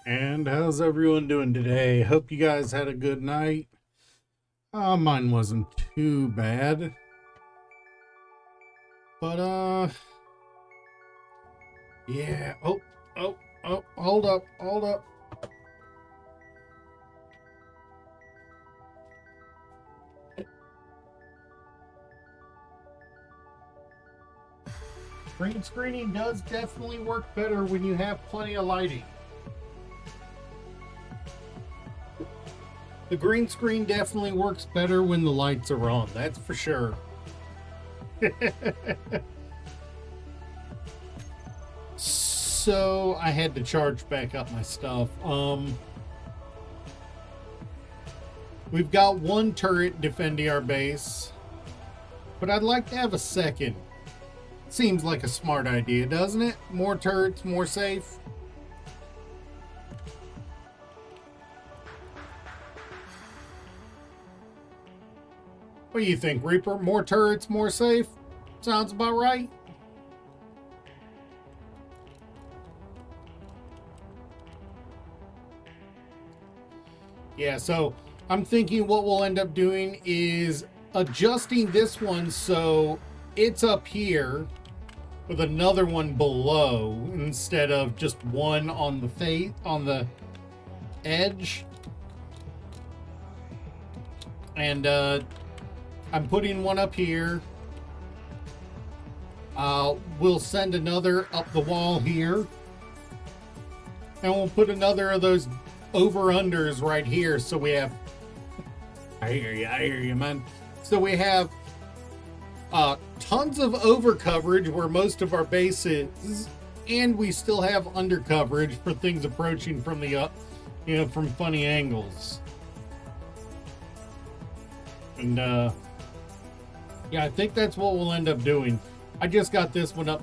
And how's everyone doing today? Hope you guys had a good night. Mine wasn't too bad. But yeah. Oh, hold up. Green screening does definitely work better when you have plenty of lighting. The green screen definitely works better when the lights are on, that's for sure. So I had to charge back up my stuff. We've got one turret defending our base, but I'd like to have a second. Seems like a smart idea, doesn't it? More turrets, more safe. What do you think, Reaper? More turrets, more safe? Sounds about right. Yeah, so I'm thinking what we'll end up doing is adjusting this one so it's up here with another one below instead of just one on the face on the edge. And I'm putting one up here. We'll send another up the wall here. And we'll put another of those over-unders right here so we have... I hear you, man. So we have tons of over coverage where most of our base is, and we still have under coverage for things approaching from the from funny angles. And yeah, I think that's what we'll end up doing. I just got this one up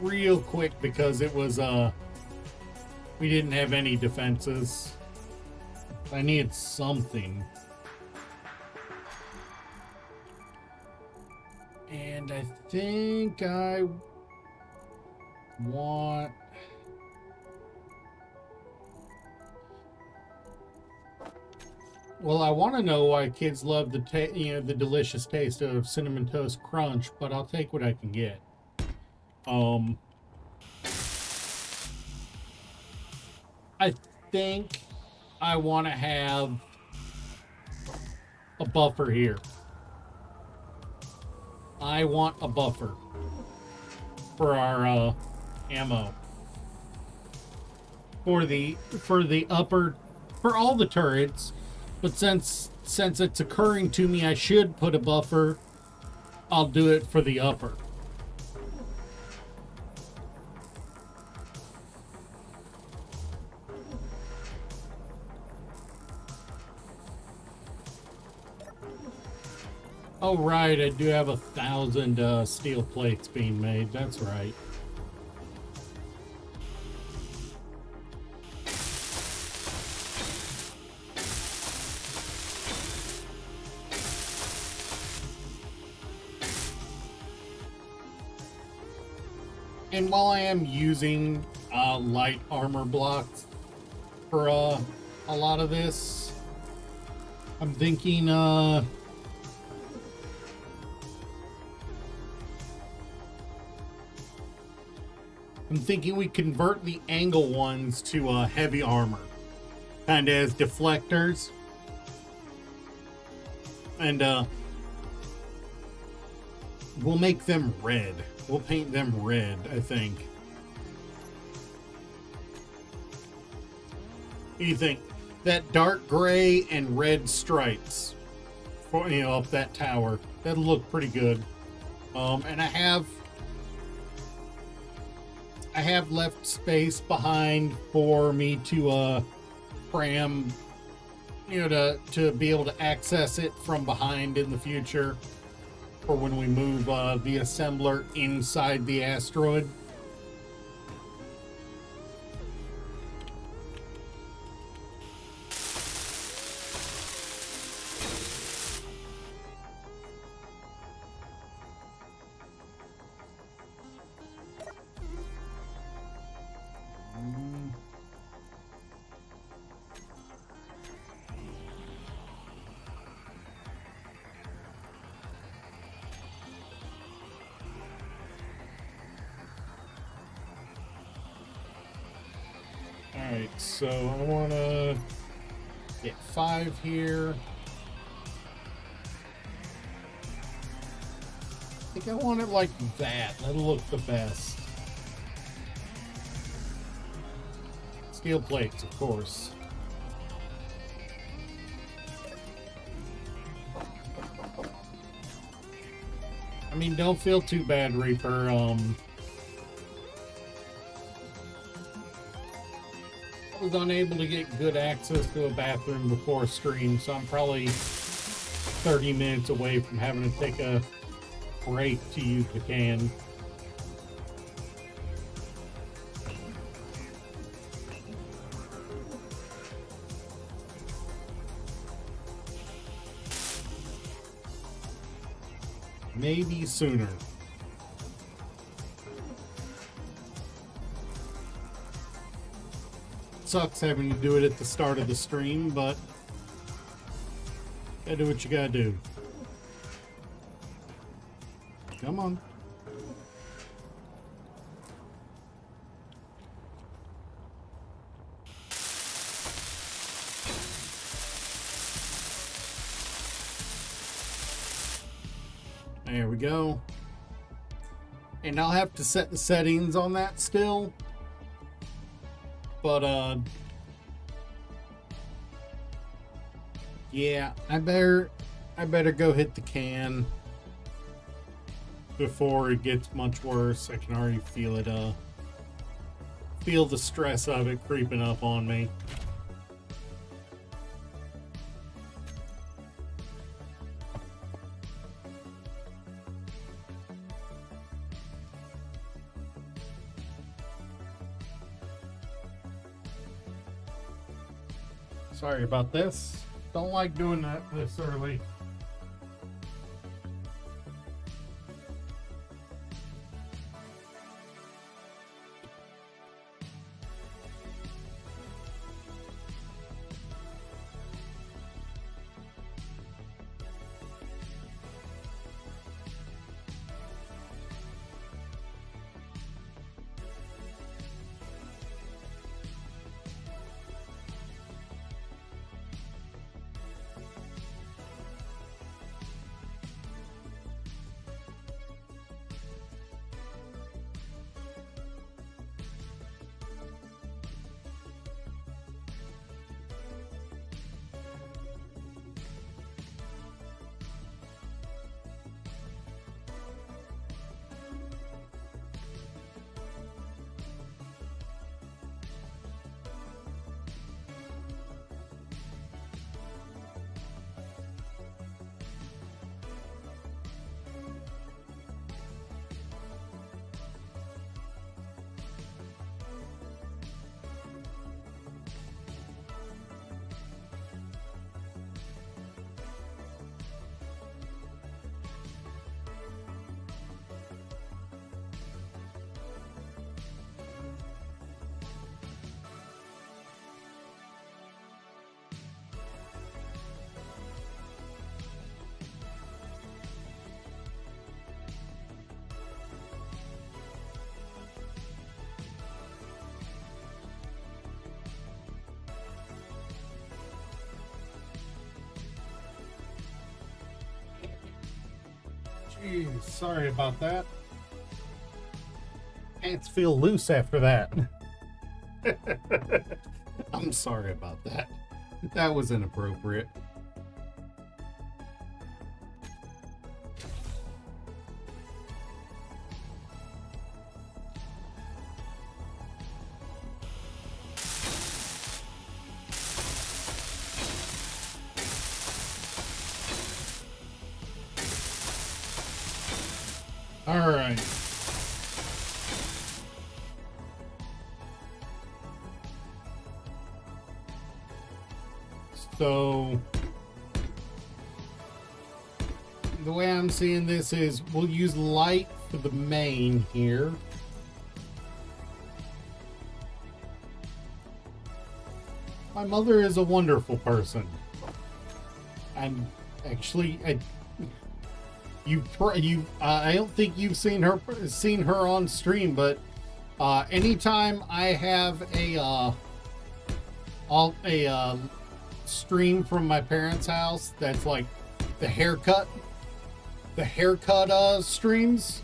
real quick, because it was we didn't have any defenses. I needed something. And I think I want... Well, I want to know why kids love the the delicious taste of Cinnamon Toast Crunch, but I'll take what I can get. I think I want to have a buffer here. I want a buffer for our ammo. For the upper, for all the turrets, but since it's occurring to me I should put a buffer, I'll do it for the upper. Oh right, I do have 1,000 steel plates being made. That's right. And while I am using light armor blocks for a lot of this, I'm thinking we convert the angle ones to heavy armor, kind of as deflectors, and we'll make them red. We'll paint them red, I think. What do you think? That dark gray and red stripes for up that tower. That'll look pretty good. And I have left space behind for me to cram, to be able to access it from behind in the future, for when we move the assembler inside the asteroid. Alright, so I want to get 5 here. I think I want it like that. That'll look the best. Steel plates, of course. I mean, don't feel too bad, Reaper. I was unable to get good access to a bathroom before stream, so I'm probably 30 minutes away from having to take a break to use the can. Maybe sooner. Sucks having to do it at the start of the stream, but gotta do what you gotta do. Come on. There we go. And I'll have to set the settings on that still. But yeah, I better go hit the can before it gets much worse. I can already feel it feel the stress of it creeping up on me. Sorry about this. Don't like doing that this early. Jeez, sorry about that. Pants feel loose after that. I'm sorry about that. That was inappropriate. All right. So the way I'm seeing this is we'll use light for the main here. My mother is a wonderful person. I'm actually I don't think you've seen her on stream, but anytime I have all a stream from my parents' house that's like the haircut streams.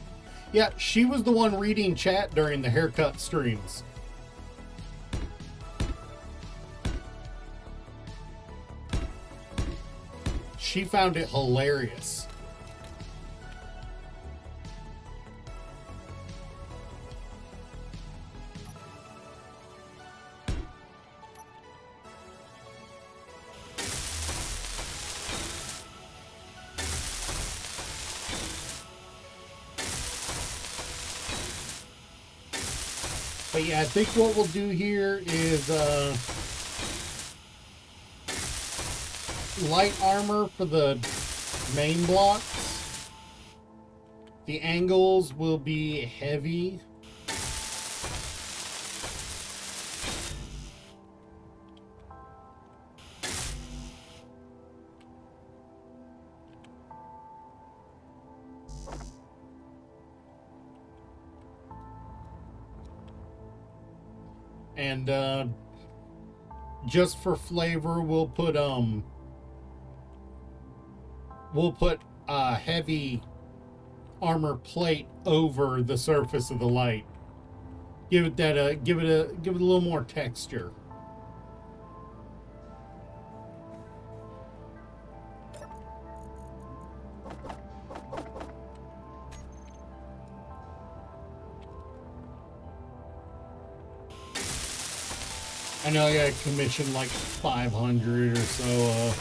Yeah, she was the one reading chat during the haircut streams. She found it hilarious. But yeah, I think what we'll do here is light armor for the main blocks. The angles will be heavy. And just for flavor, we'll put heavy armor plate over the surface of the light. Give it a little more texture. I know I gotta commission like 500 or so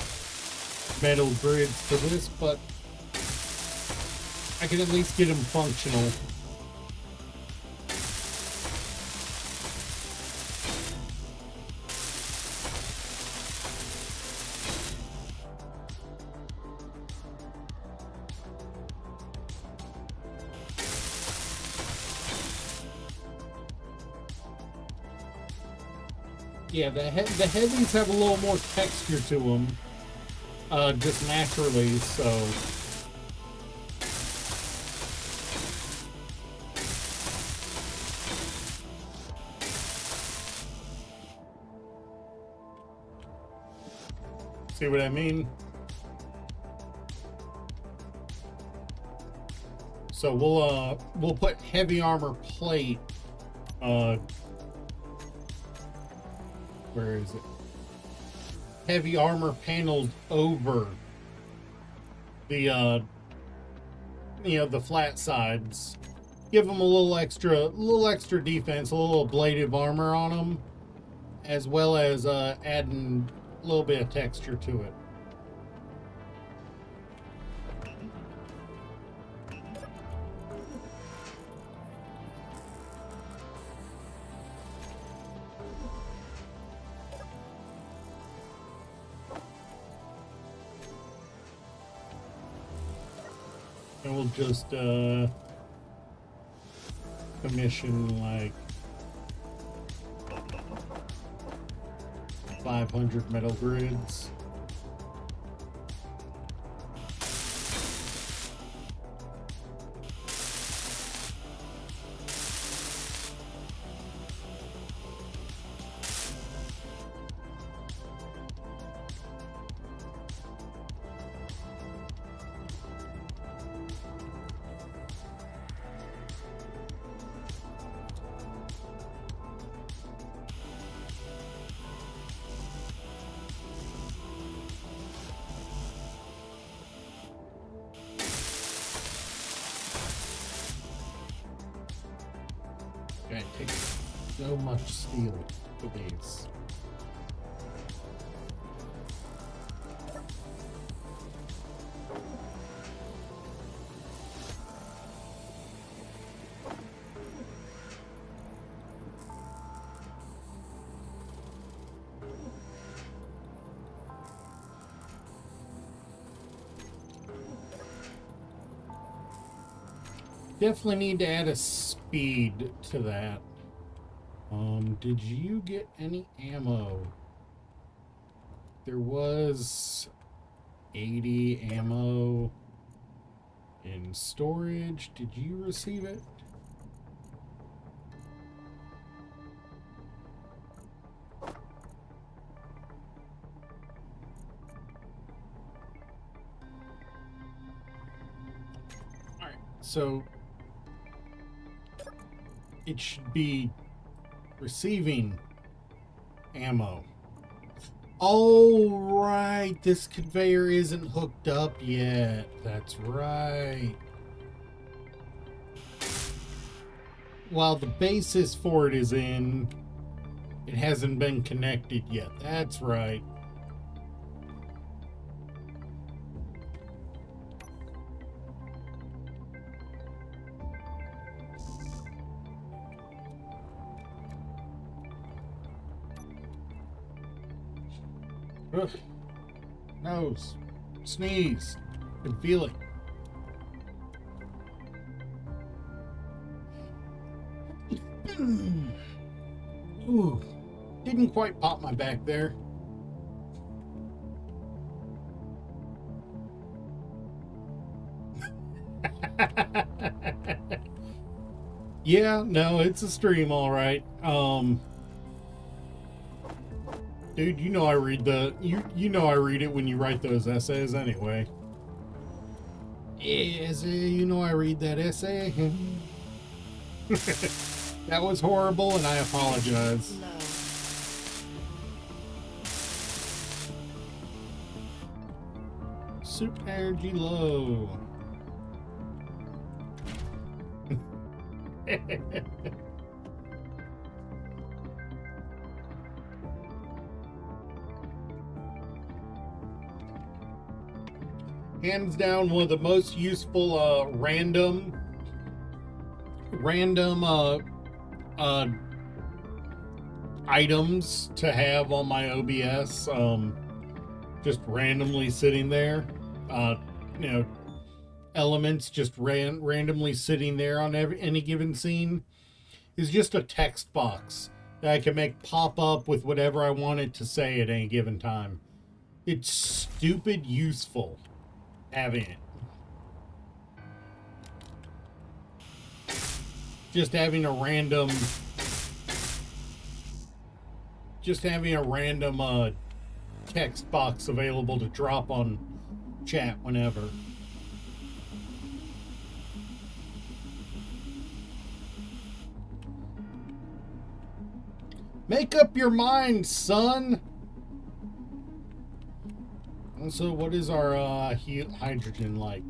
metal grids for this, but I can at least get them functional. Yeah, the heavies have a little more texture to them, just naturally, so. See what I mean? So we'll put heavy armor plate, where is it? Heavy armor panels over the the flat sides. Give them a little extra defense, a little ablative armor on them, as well as adding a little bit of texture to it. And we'll just commission like 500 metal grids. It takes so much steel for these. Definitely need to add a speed to that. Did you get any ammo? There was 80 ammo in storage. Did you receive it? So it should be receiving ammo. Oh, right. This conveyor isn't hooked up yet. That's right. While the basis for it is in, it hasn't been connected yet. That's right. Ugh. Nose. Sneeze. Can feel it. Ooh. Didn't quite pop my back there. Yeah, no, it's a stream, all right. Dude, you know I read the you know I read it when you write those essays anyway. Essay, you know I read that essay. That was horrible, and I apologize. Super energy low. Hands down, one of the most useful random items to have on my OBS. Just randomly sitting there. You know, elements just randomly sitting there on any given scene is just a text box that I can make pop up with whatever I want it to say at any given time. It's stupid useful having it. Just having a random text box available to drop on chat whenever. Make up your mind, son. Also, what is our hydrogen like?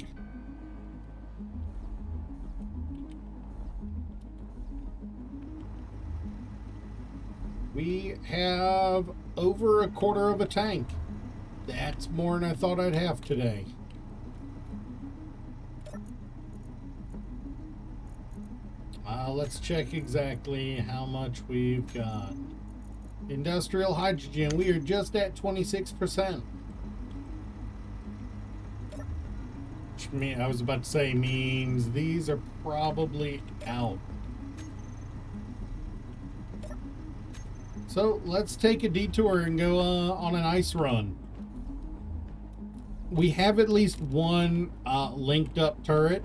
We have over a quarter of a tank. That's more than I thought I'd have today. Let's check exactly how much we've got. Industrial hydrogen, we are just at 26%. Which I was about to say means these are probably out. So let's take a detour and go on an ice run. We have at least one linked up turret.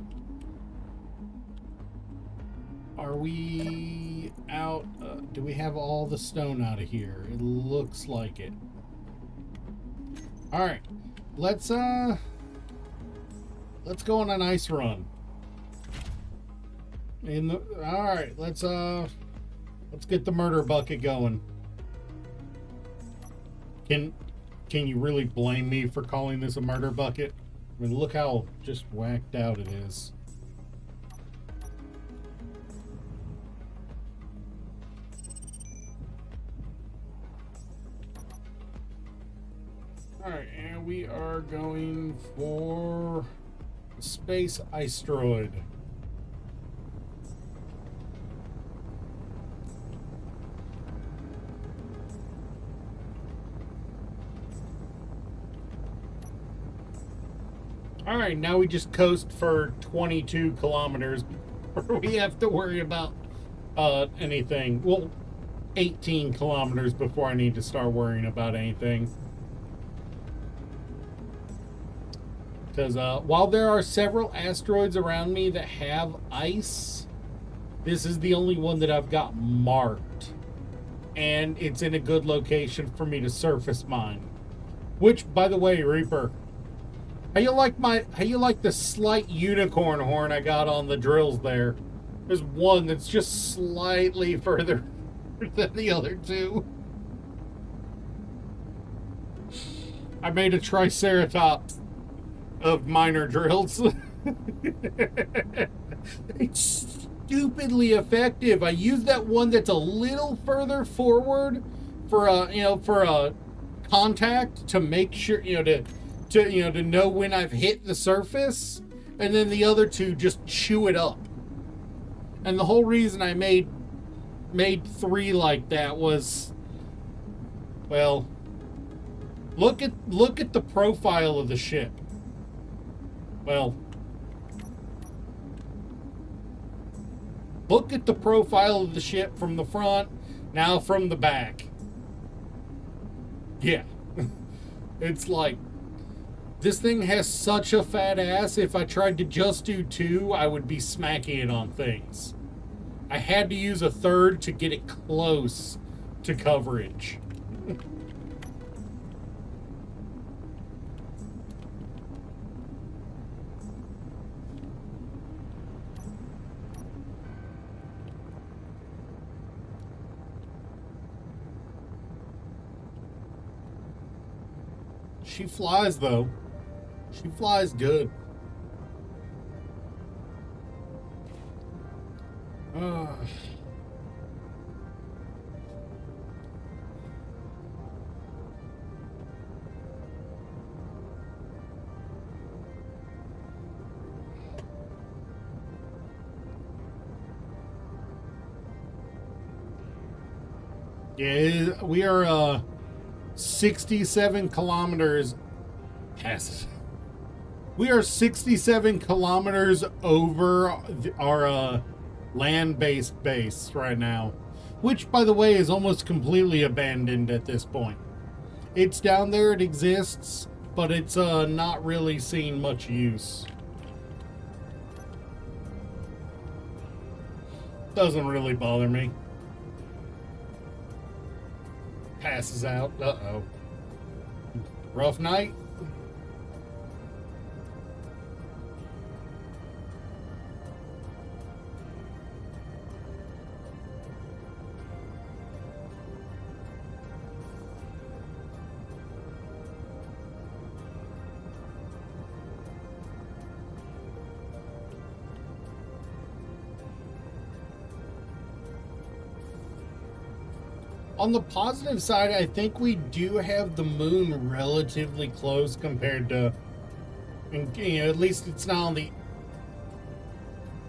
Are we out? Do we have all the stone out of here? It looks like it. All right, let's go on an ice run. All right, let's get the murder bucket going. Can you really blame me for calling this a murder bucket? I mean, look how just whacked out it is. Alright, and we are going for Space Asteroid. Alright, now we just coast for 22 kilometers before we have to worry about anything. Well, 18 kilometers before I need to start worrying about anything. Because while there are several asteroids around me that have ice, this is the only one that I've got marked. And it's in a good location for me to surface mine. Which, by the way, Reaper, How you like the slight unicorn horn I got on the drills there? There's one that's just slightly further than the other two. I made a triceratops of minor drills. It's stupidly effective. I use that one that's a little further forward for a contact to make sure, to know when I've hit the surface, and then the other two just chew it up. And the whole reason I made 3 like that was, well, look at the profile of the ship. Well, look at the profile of the ship from the front, now from the back. Yeah. It's like, this thing has such a fat ass, if I tried to just do 2, I would be smacking it on things. I had to use a third to get it close to coverage. She flies, though. She flies good. Yeah, we are 67 kilometers past. We are 67 kilometers over our land-based base right now, which, by the way, is almost completely abandoned at this point. It's down there, it exists, but it's not really seeing much use. Doesn't really bother me. Passes out. Uh-oh. Rough night? On the positive side, I think we do have the moon relatively close compared to, at least it's not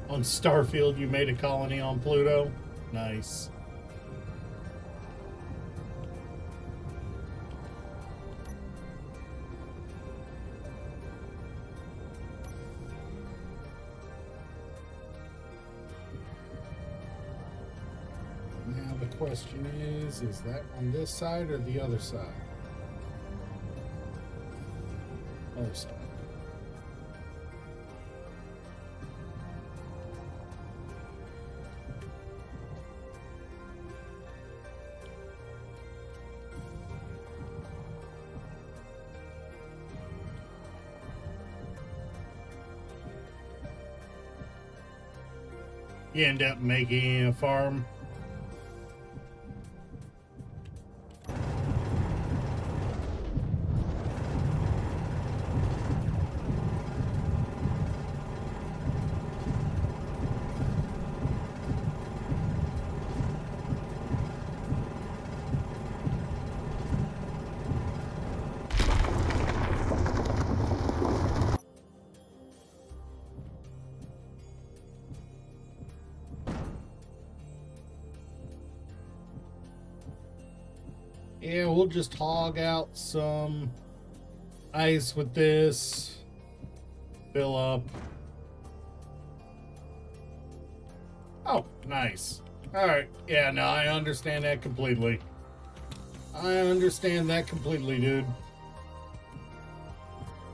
on Starfield. You made a colony on Pluto. Nice. Question is that on this side or the other side? Other side. You end up making a farm. Yeah, we'll just hog out some ice with this. Fill up. Oh, nice. Alright, yeah, no, I understand that completely. I understand that completely, dude.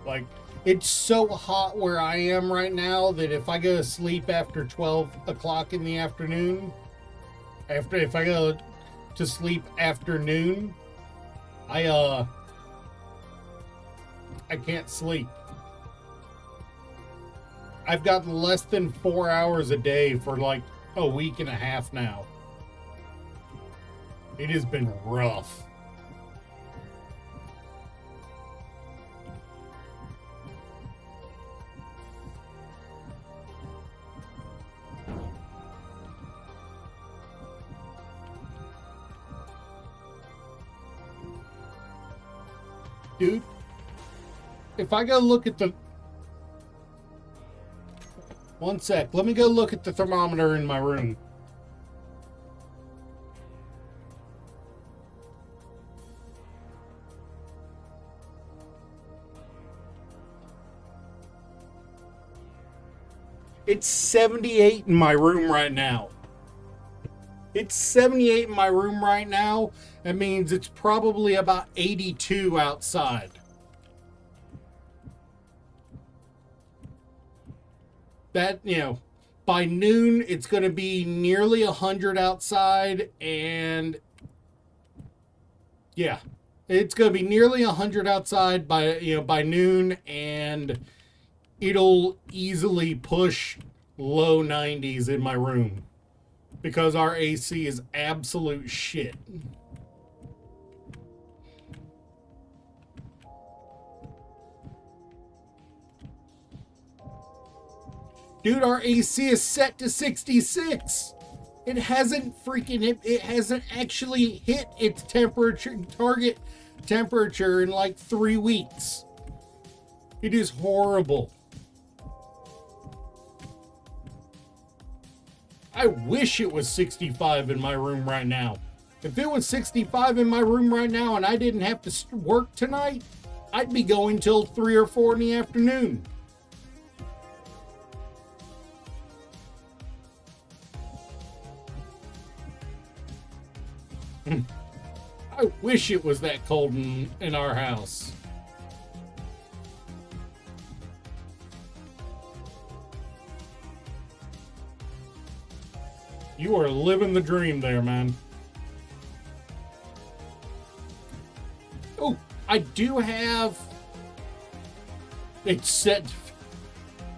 Like, it's so hot where I am right now that if I go to sleep after 12 o'clock in the afternoon, if I go to sleep after noon, I can't sleep. I've gotten less than 4 hours a day for like a week and a half now. It has been rough. Dude, if I go look at the... One sec. Let me go look at the thermometer in my room. It's 78 in my room right now. It's 78 in my room right now. That means it's probably about 82 outside. That, you know, by noon, it's going to be nearly 100 outside. And yeah, it's going to be nearly 100 outside by noon. And it'll easily push low 90s in my room. Because our AC is absolute shit. Dude, our AC is set to 66. It hasn't actually hit its target temperature in like 3 weeks. It is horrible. I wish it was 65 in my room right now. If it was 65 in my room right now and I didn't have to work tonight, I'd be going till 3 or 4 in the afternoon. I wish it was that cold in our house. You are living the dream there, man. Oh, I do have it set.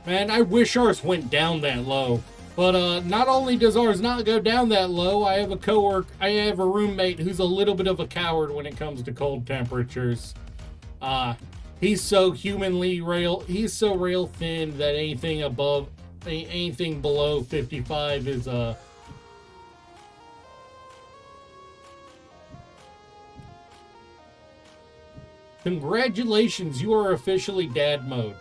Man, I wish ours went down that low. But not only does ours not go down that low, I have a roommate who's a little bit of a coward when it comes to cold temperatures. He's so rail thin that anything below 55 is Congratulations, you are officially dad mode.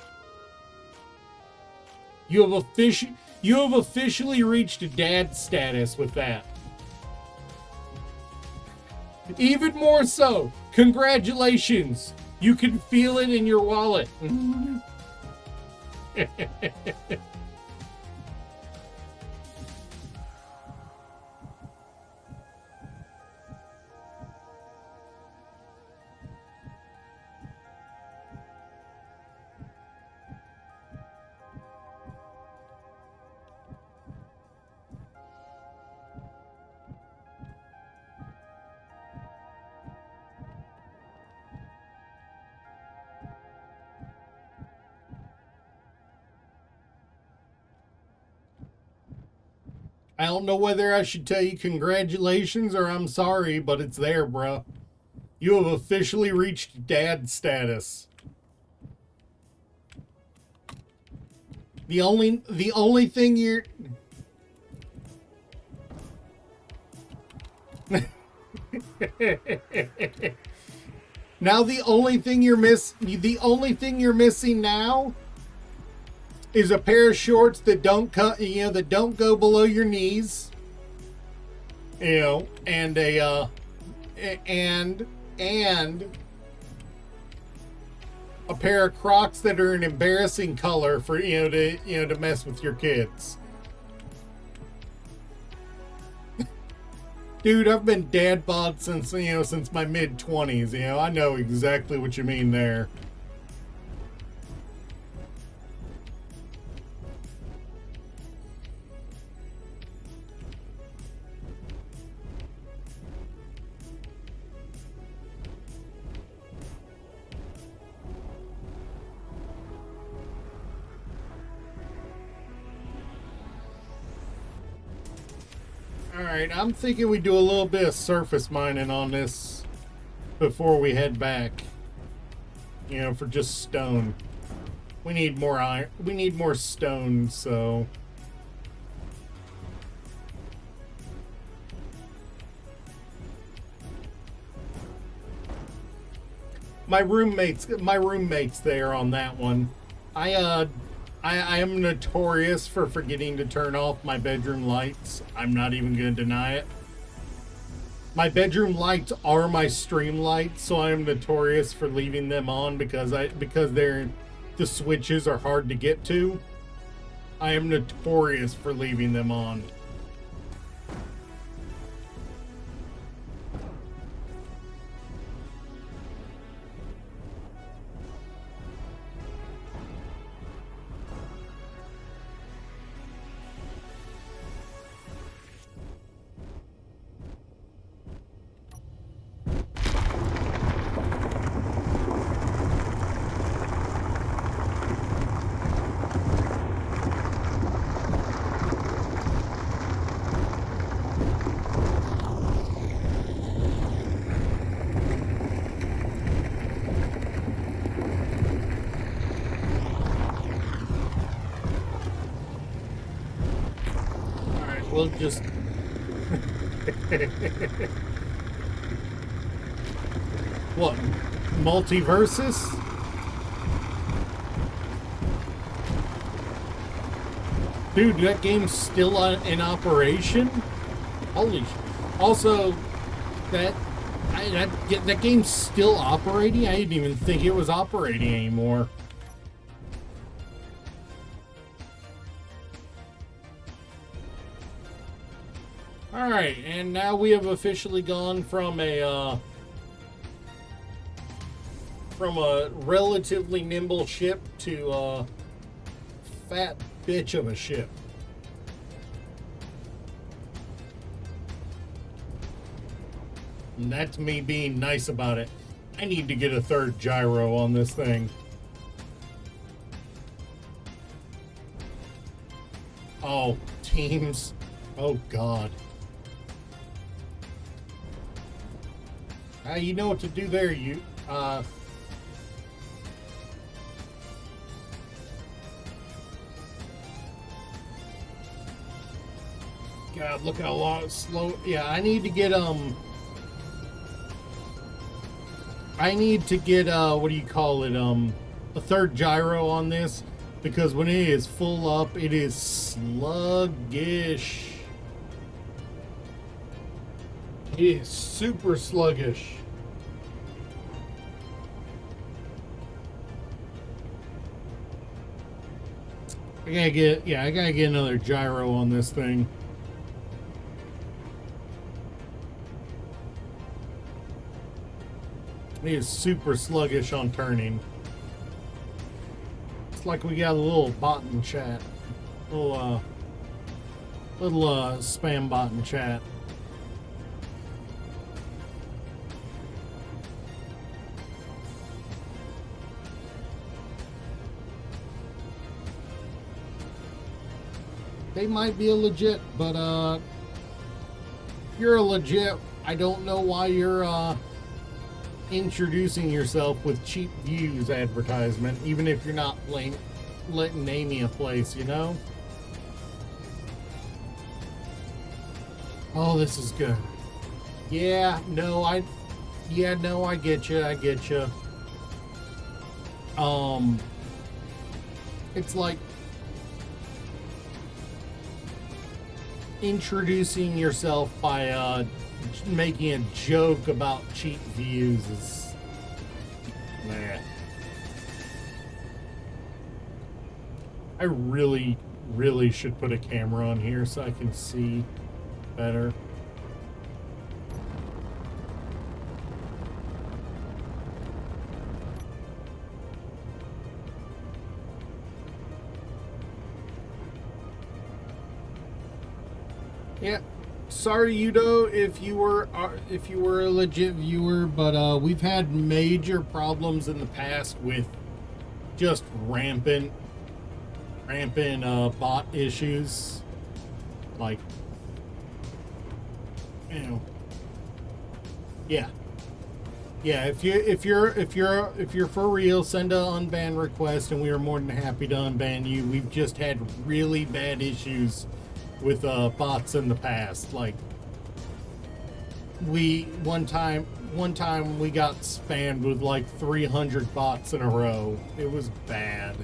You have officially reached dad status with that. Even more so, congratulations. You can feel it in your wallet. I don't know whether I should tell you congratulations or I'm sorry, but it's there, bro. You have officially reached dad status. The only thing you're now the only thing you're missing now is a pair of shorts that don't go below your knees, and a pair of Crocs that are an embarrassing color for to mess with your kids. Dude, I've been dad bod since my mid-20s. I know exactly what you mean there. Alright, I'm thinking we do a little bit of surface mining on this before we head back. You know, for just stone. We need more iron. We need more stone, so... My roommate's there on that one. I am notorious for forgetting to turn off my bedroom lights. I'm not even going to deny it. My bedroom lights are my stream lights, so I am notorious for leaving them on because the switches are hard to get to. I am notorious for leaving them on. We'll just... What? Multiversus? Dude, that game's still in operation? Holy... Also, that game's still operating? I didn't even think it was operating anymore. Alright, and now we have officially gone from a relatively nimble ship to a fat bitch of a ship. And that's me being nice about it. I need to get a third gyro on this thing. Oh, teams. Oh, God. You know what to do there, you. God, look how long slow. Yeah, I need to get what do you call it? A third gyro on this, because when it is full up, it is sluggish. It is super sluggish. I gotta get another gyro on this thing. It is super sluggish on turning. It's like we got a little bot in chat. Little spam bot in chat. They might be a legit, but if you're a legit, I don't know why you're introducing yourself with cheap views advertisement, even if you're not letting Amy a place, you know? Oh, this is good. Yeah, no, I get you. It's like introducing yourself by making a joke about cheap views is I really should put a camera on here so I can see better. Yeah, sorry Udo if you were a legit viewer, but we've had major problems in the past with just rampant bot issues. Like you know, yeah. Yeah, if you're for real, send a unban request, and we are more than happy to unban you. We've just had really bad issues with bots in the past. Like one time we got spammed with like 300 bots in a row. It was bad.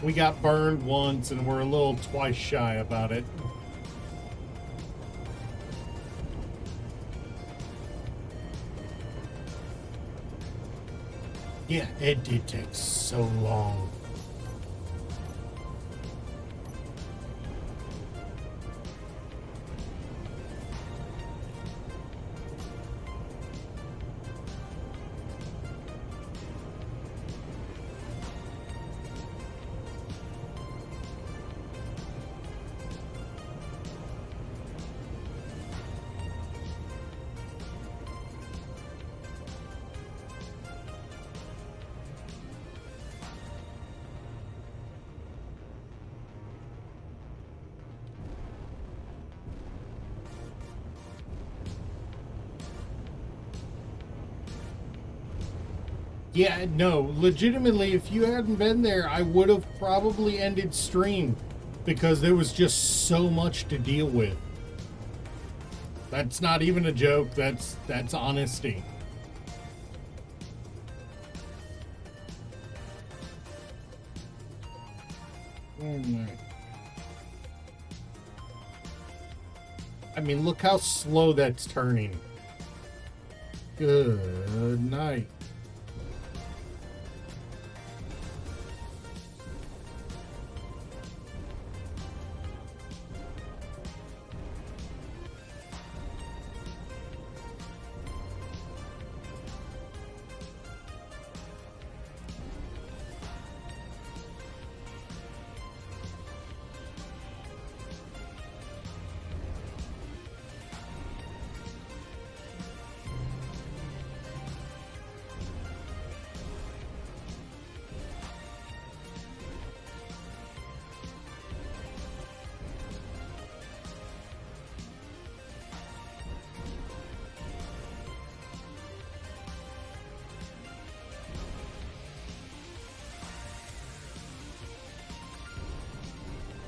We got burned once, and we're a little twice shy about it. Yeah, it did take so long. Yeah, no, legitimately, if you hadn't been there, I would have probably ended stream because there was just so much to deal with. That's not even a joke, that's honesty. I mean, look how slow that's turning. Good night.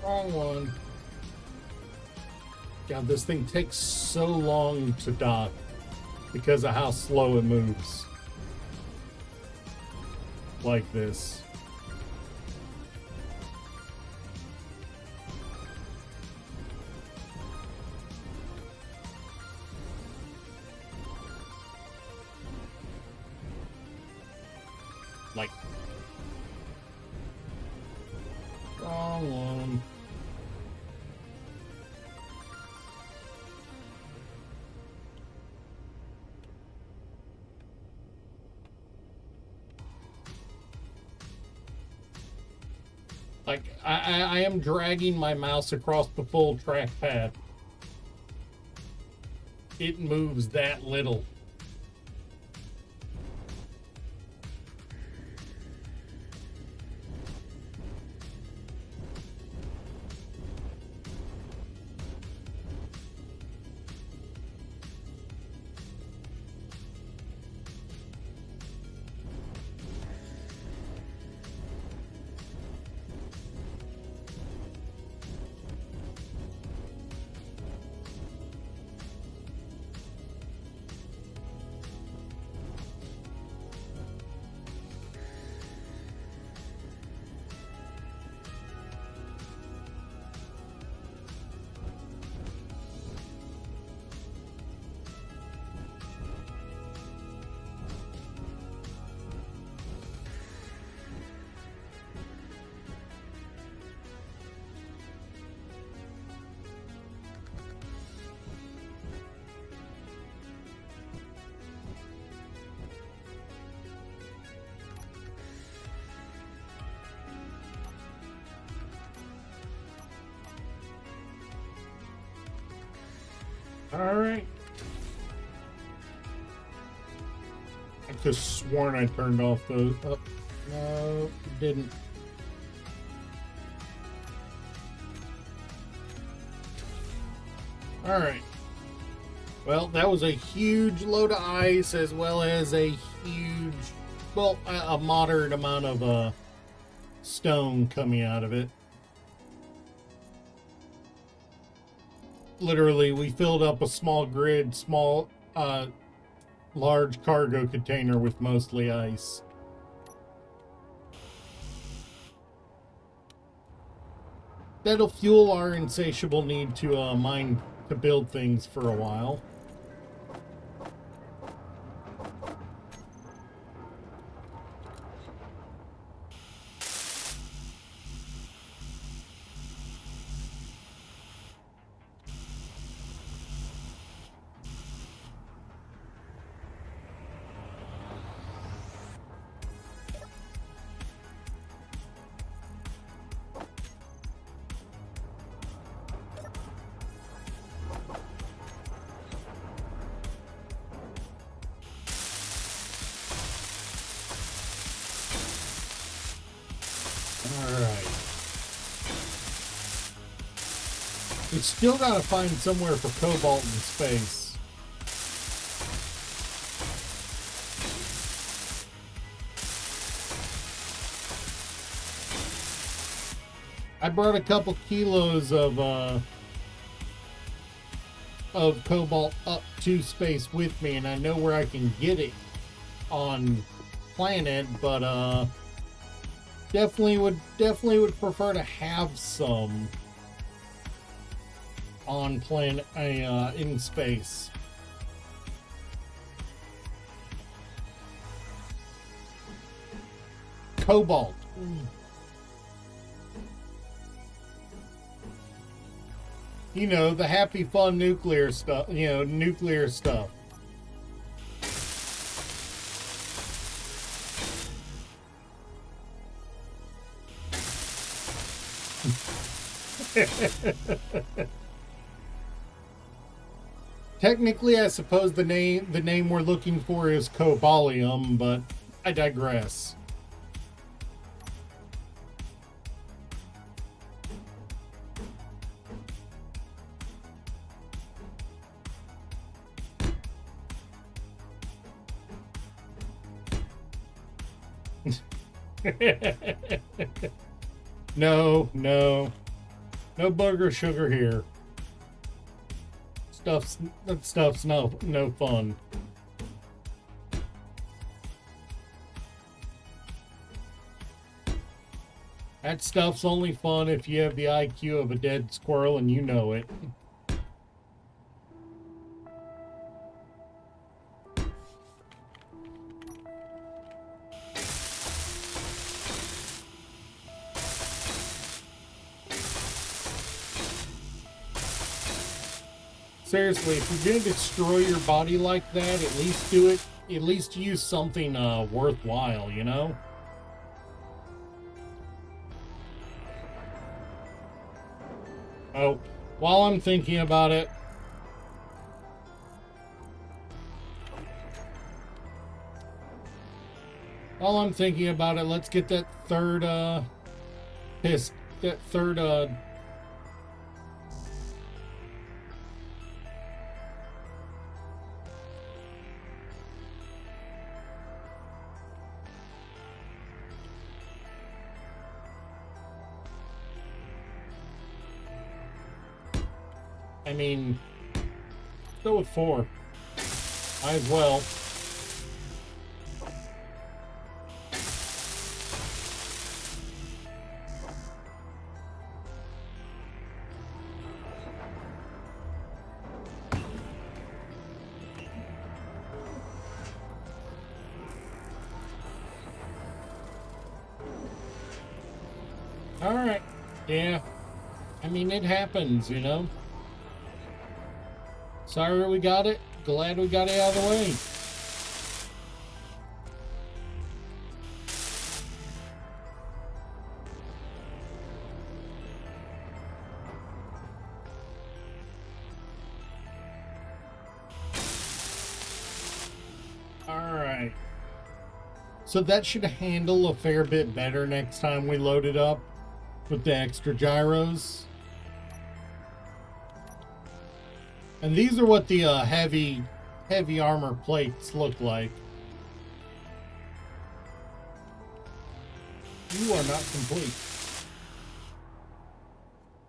Wrong one. God, this thing takes so long to dock because of how slow it moves. Like this. Like. Wrong one. Like, I am dragging my mouse across the full trackpad. It moves that little. Alright. I could have sworn I turned off those. Oh, no, didn't. All right. Well, that was a huge load of ice, as well as a huge, well, a moderate amount of stone coming out of it. Literally, we filled up a small grid, large cargo container with mostly ice. That'll fuel our insatiable need to mine, to build things for a while. Alright. We still gotta find somewhere for cobalt in space. I brought a couple kilos of cobalt up to space with me, and I know where I can get it on planet, but definitely would prefer to have some on planet in space. Cobalt. You know, the happy fun nuclear stuff, nuclear stuff. Technically, I suppose the name we're looking for is cobalium, but I digress. No booger sugar here. That stuff's no fun. That stuff's only fun if you have the IQ of a dead squirrel and you know it. Seriously, if you're gonna destroy your body like that, at least use something worthwhile, you know? Oh, while I'm thinking about it, let's get that third I mean, go with 4. Might as well. All right. Yeah. I mean, it happens, you know? Sorry we got it. Glad we got it out of the way. Alright. So that should handle a fair bit better next time we load it up with the extra gyros. And these are what the heavy armor plates look like. You are not complete.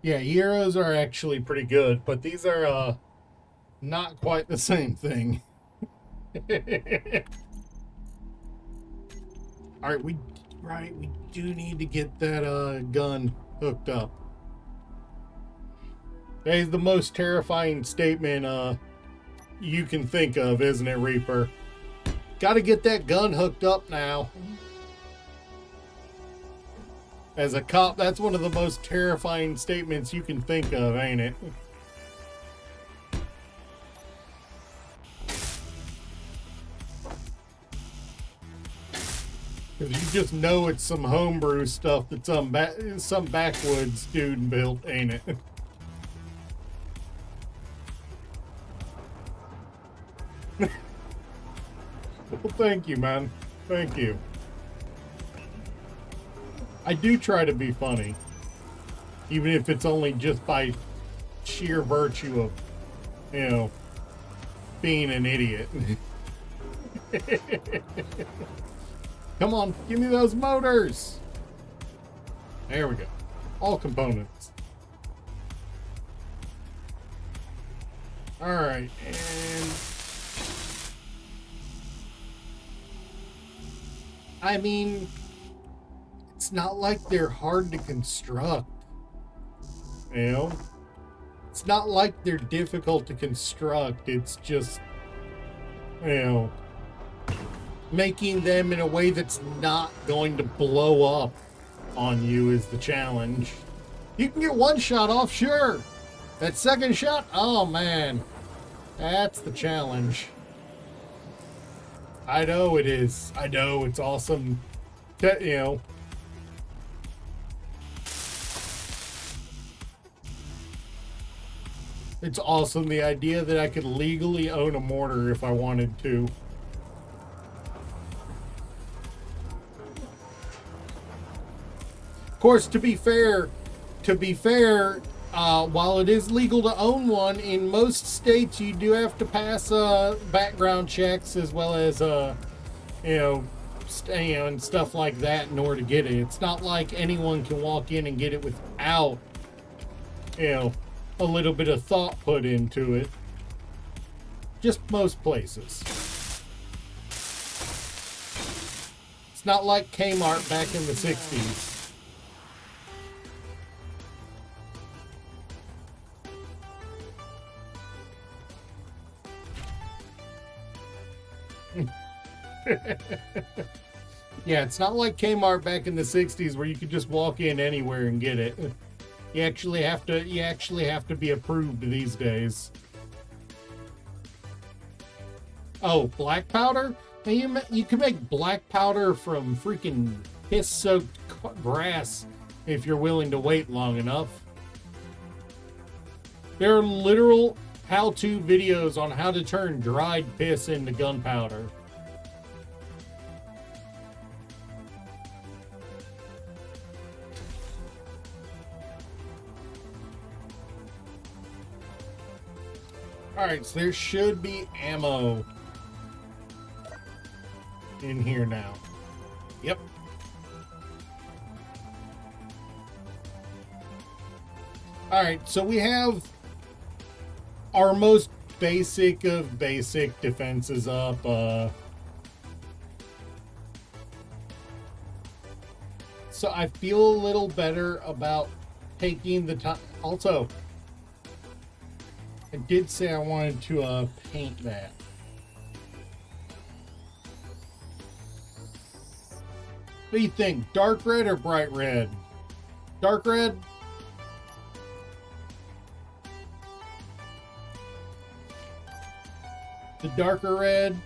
Yeah, heroes are actually pretty good, but these are not quite the same thing. All right, we do need to get that gun hooked up. That is the most terrifying statement you can think of, isn't it, Reaper? Got to get that gun hooked up now. As a cop, that's one of the most terrifying statements you can think of, ain't it? Because you just know it's some homebrew stuff that some backwoods dude built, ain't it? Well, thank you, man. Thank you. I do try to be funny. Even if it's only just by sheer virtue of, you know, being an idiot. Come on, give me those motors. There we go. All components. All right, and I mean, it's not like they're hard to construct. You know? It's not like they're difficult to construct. It's just, you know, making them in a way that's not going to blow up on you is the challenge. You can get one shot off, sure. That second shot, oh man. That's the challenge. I know it is. I know it's awesome. You know. It's awesome, the idea that I could legally own a mortar if I wanted to. Of course, to be fair, while it is legal to own one, in most states you do have to pass background checks as well as and stuff like that in order to get it. It's not like anyone can walk in and get it without, you know, a little bit of thought put into it. Just most places. It's not like Kmart back in the 60s. Yeah, it's not like Kmart back in the 60s where you could just walk in anywhere and get it. You actually have to be approved these days. Oh, black powder? You can make black powder from freaking piss-soaked grass if you're willing to wait long enough. There are literal how-to videos on how to turn dried piss into gunpowder. Alright, so there should be ammo in here now. Yep. Alright, so we have our most basic of basic defenses up. So I feel a little better about taking the time. Also, I did say I wanted to paint that. What do you think? Dark red or bright red? Dark red? The darker red?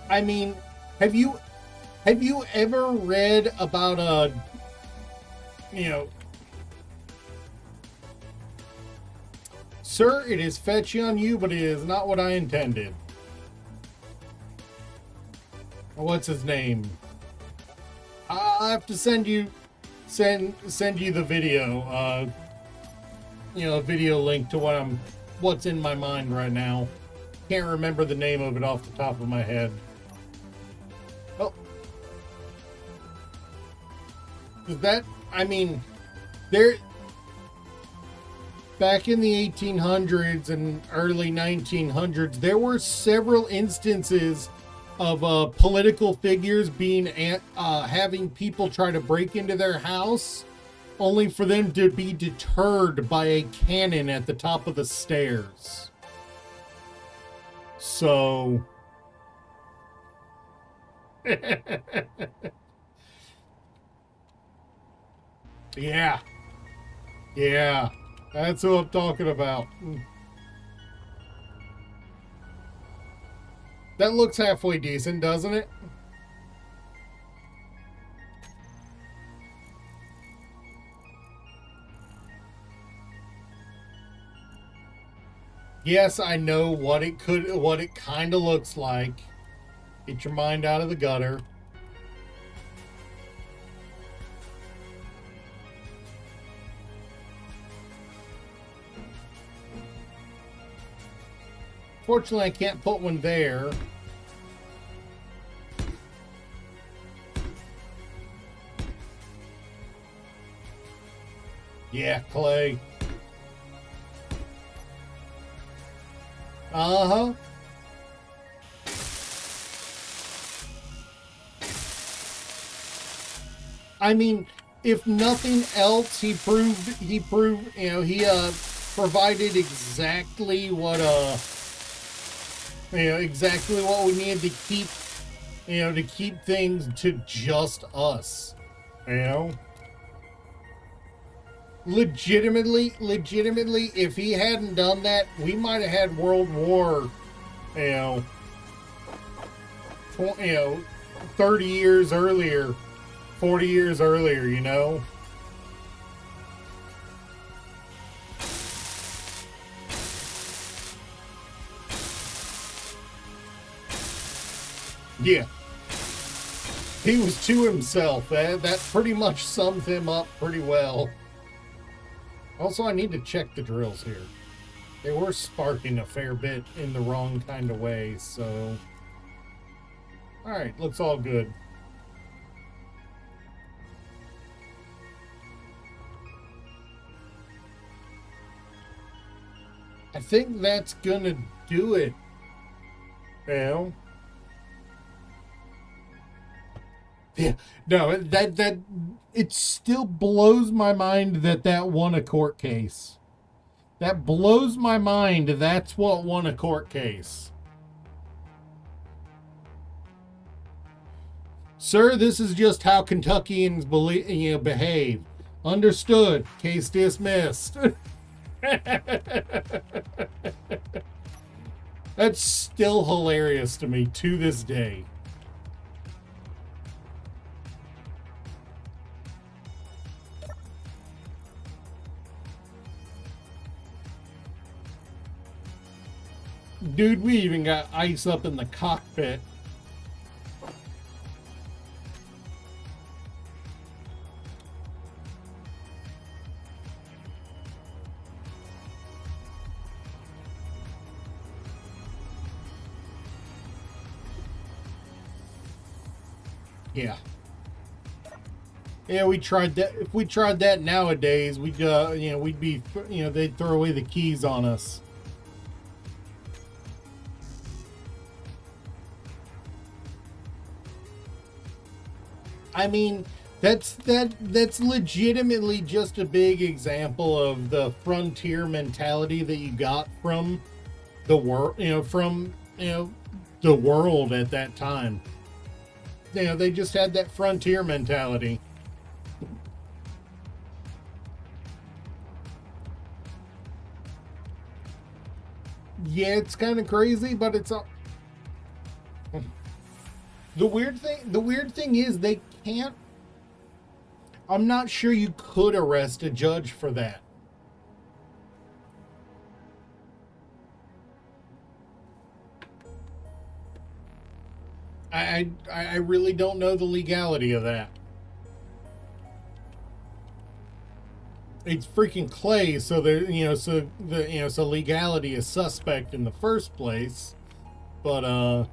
I mean, have you ever read about Sir, it is fetchy on you, but it is not what I intended. What's his name? I'll have to send you the video. A video link to what's in my mind right now. Can't remember the name of it off the top of my head. Oh, there. Back in the 1800s and early 1900s, there were several instances of political figures having people try to break into their house, only for them to be deterred by a cannon at the top of the stairs. So... Yeah. Yeah. That's what I'm talking about. That looks halfway decent, doesn't it? Yes, I know what it kind of looks like. Get your mind out of the gutter. Fortunately, I can't put one there. Yeah, clay. Uh-huh. I mean, if nothing else, he proved, he provided exactly what we needed to keep things to just us, Legitimately, if he hadn't done that, we might have had World War, 30 years earlier, 40 years earlier, Yeah. He was to himself. That pretty much sums him up pretty well. Also, I need to check the drills here. They were sparking a fair bit in the wrong kind of way, so... Alright, looks all good. I think that's gonna do it. Yeah, no, that it still blows my mind that won a court case. That blows my mind. That's what won a court case. Sir, this is just how Kentuckians behave. Understood. Case dismissed. That's still hilarious to me to this day. Dude, we even got ice up in the cockpit. Yeah. Yeah, we tried that. If we tried that nowadays, we'd be, they'd throw away the keys on us. I mean, that's legitimately just a big example of the frontier mentality that you got from the world, the world at that time. They just had that frontier mentality. Yeah, it's kind of crazy, but it's all... The weird thing is they can't... I'm not sure you could arrest a judge for that. I really don't know the legality of that. It's freaking clay, so there, so legality is suspect in the first place. But all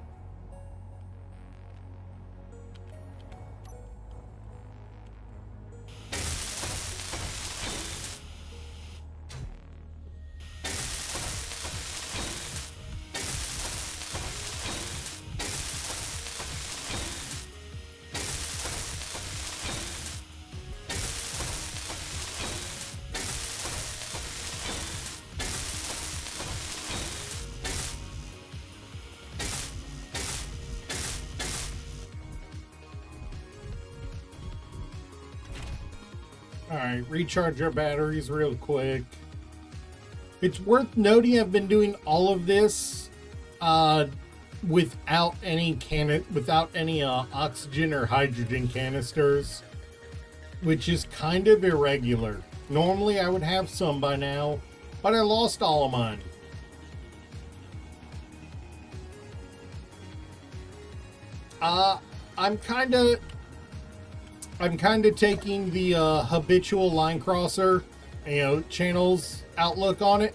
right, recharge our batteries real quick. It's worth noting I've been doing all of this without any oxygen or hydrogen canisters, which is kind of irregular. Normally I would have some by now, but I lost all of mine. I'm kind of taking the habitual line crosser, channels outlook on it.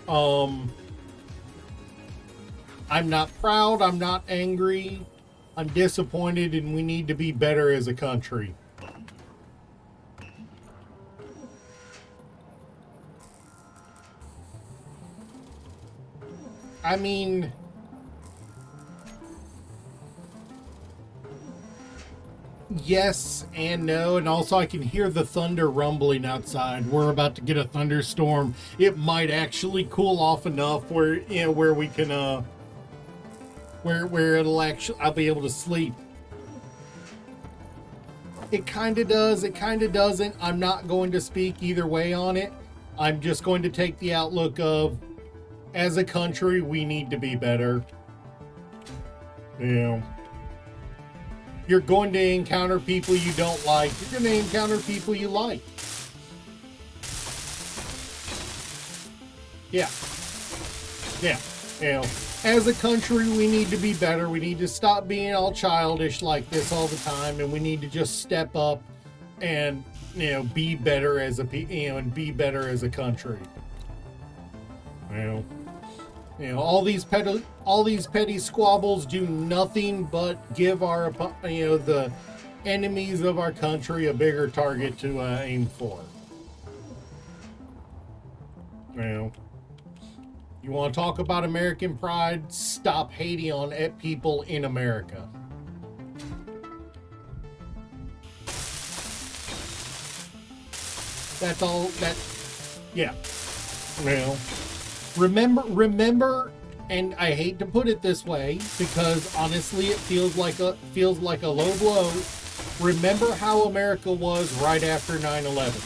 I'm not proud, I'm not angry, I'm disappointed, and we need to be better as a country. I mean, yes and no, and also I can hear the thunder rumbling outside. We're about to get a thunderstorm. It might actually cool off enough where we can where it'll actually I'll be able to sleep. It kind of does, it kind of doesn't. I'm not going to speak either way on it. I'm just going to take the outlook of, as a country, we need to be better. You're going to encounter people you don't like. You're going to encounter people you like. Yeah. As a country, we need to be better. We need to stop being all childish like this all the time, and we need to just step up and be better as and be better as a country. All these petty squabbles do nothing but give our the enemies of our country a bigger target to aim for. You want to talk about American pride? Stop hating on people in America. That's all. Yeah. Remember, and I hate to put it this way because honestly, it feels like a low blow. Remember how America was right after 9/11.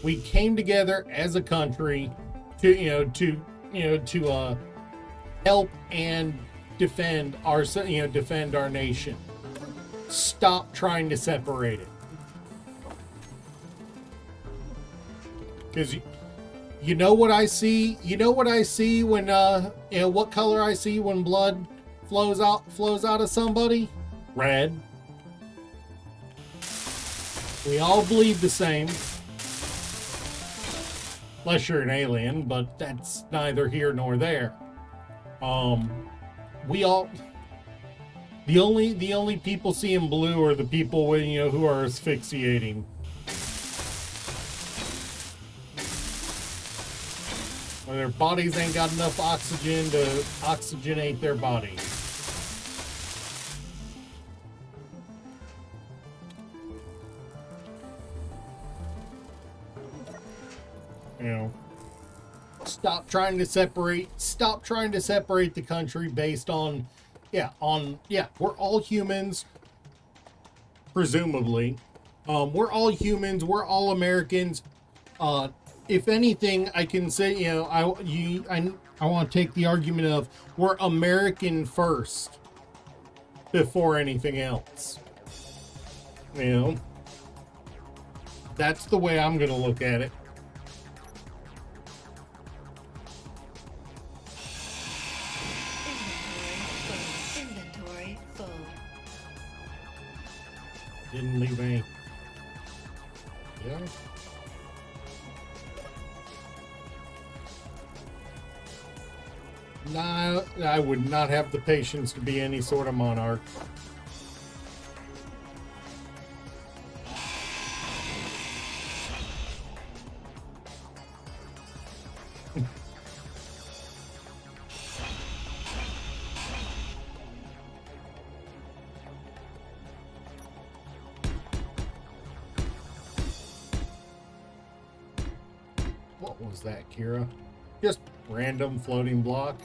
We came together as a country to help and defend our nation. Stop trying to separate it. Because you know what I see? You know what I see when what color I see when blood flows out of somebody? Red. We all bleed the same. Unless you're an alien, but that's neither here nor there. We all the only people seeing blue are the people who are asphyxiating. Or their bodies ain't got enough oxygen to oxygenate their body. Stop trying to separate the country based on we're all humans, presumably. We're all humans, we're all Americans. If anything, I can say, I want to take the argument of we're American first before anything else. That's the way I'm going to look at it. didn't leave any. Yeah. Nah, I would not have the patience to be any sort of monarch. What was that, Kira? Just random floating block.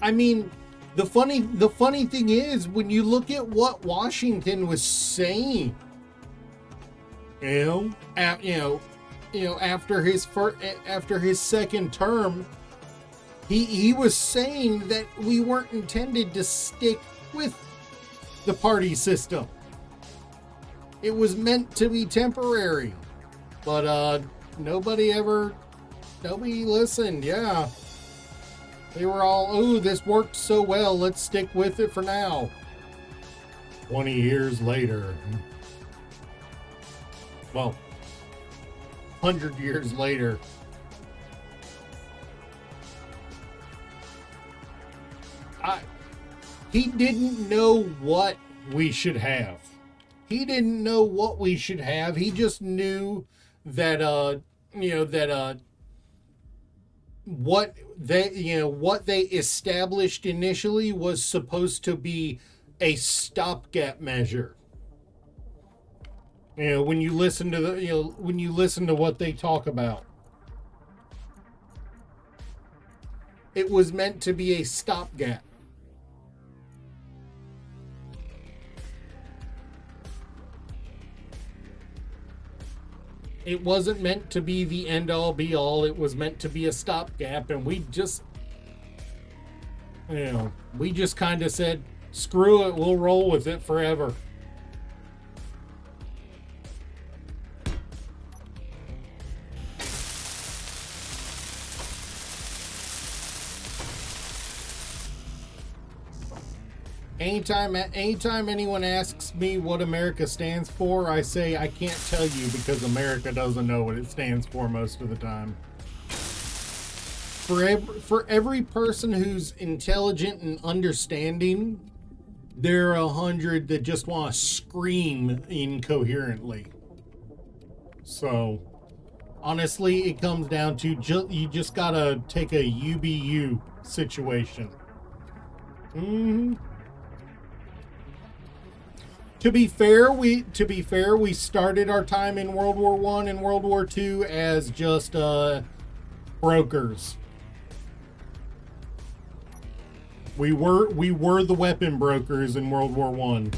I mean, the funny thing is, when you look at what Washington was saying, after his second term, he was saying that we weren't intended to stick with the party system. It was meant to be temporary, but nobody listened. Yeah. They were all, ooh, this worked so well, let's stick with it for now. 20 years later. Well, 100 years later. He didn't know what we should have. He didn't know what we should have. He just knew that, what they established initially was supposed to be a stopgap measure. When you listen to what they talk about, it was meant to be a stopgap. It wasn't meant to be the end-all be-all. It was meant to be a stopgap, and we just kind of said, screw it, we'll roll with it forever. Anytime anyone asks me what America stands for, I say I can't tell you because America doesn't know what it stands for most of the time. For every person who's intelligent and understanding, there are 100 that just want to scream incoherently. So, honestly, it comes down to you just gotta take a UBU situation. To be fair, we started our time in World War I and World War II as just brokers. We were the weapon brokers in World War I.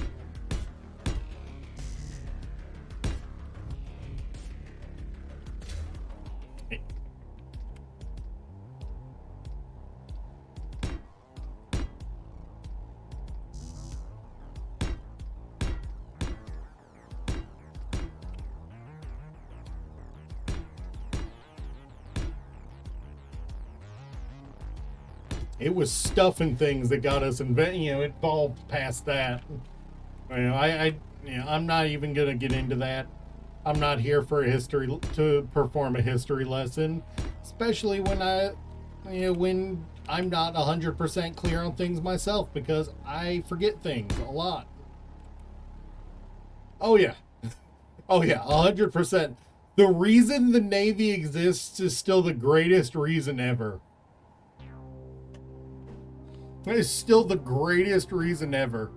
It was stuff and things that got us involved past that. I'm not even gonna get into that. I'm not here for to perform a history lesson, especially when when I'm not 100% clear on things myself, because I forget things a lot. Oh yeah, 100%. The reason the Navy exists is still the greatest reason ever. It is still the greatest reason ever.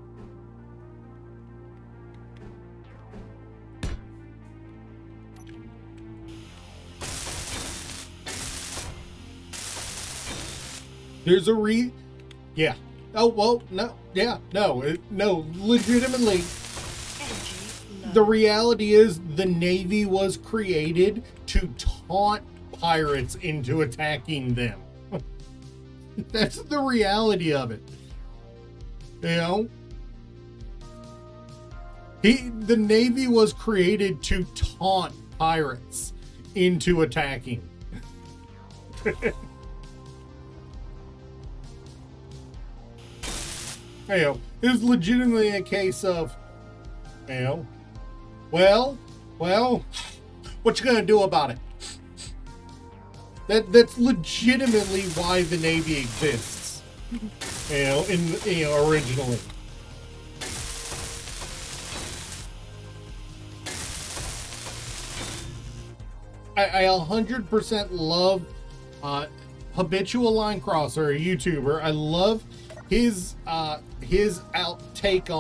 There's a yeah. Oh, well, no. Yeah, no, legitimately. The reality is the Navy was created to taunt pirates into attacking them. That's the reality of it. The Navy was created to taunt pirates into attacking. It was legitimately a case of, you know, well, what you gonna do about it? That's legitimately why the Navy exists. Originally. I 100% love Habitual Line Crosser, a YouTuber. I love his outtake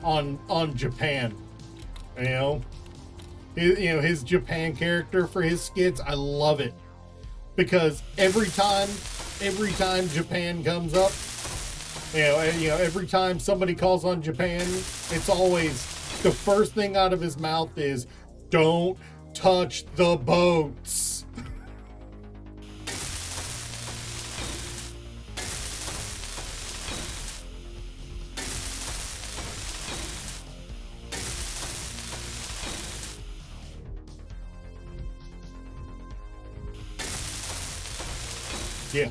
on Japan. His Japan character for his skits. I love it because every time Japan comes up, every time somebody calls on Japan, it's always the first thing out of his mouth is, "Don't touch the boats." Yeah.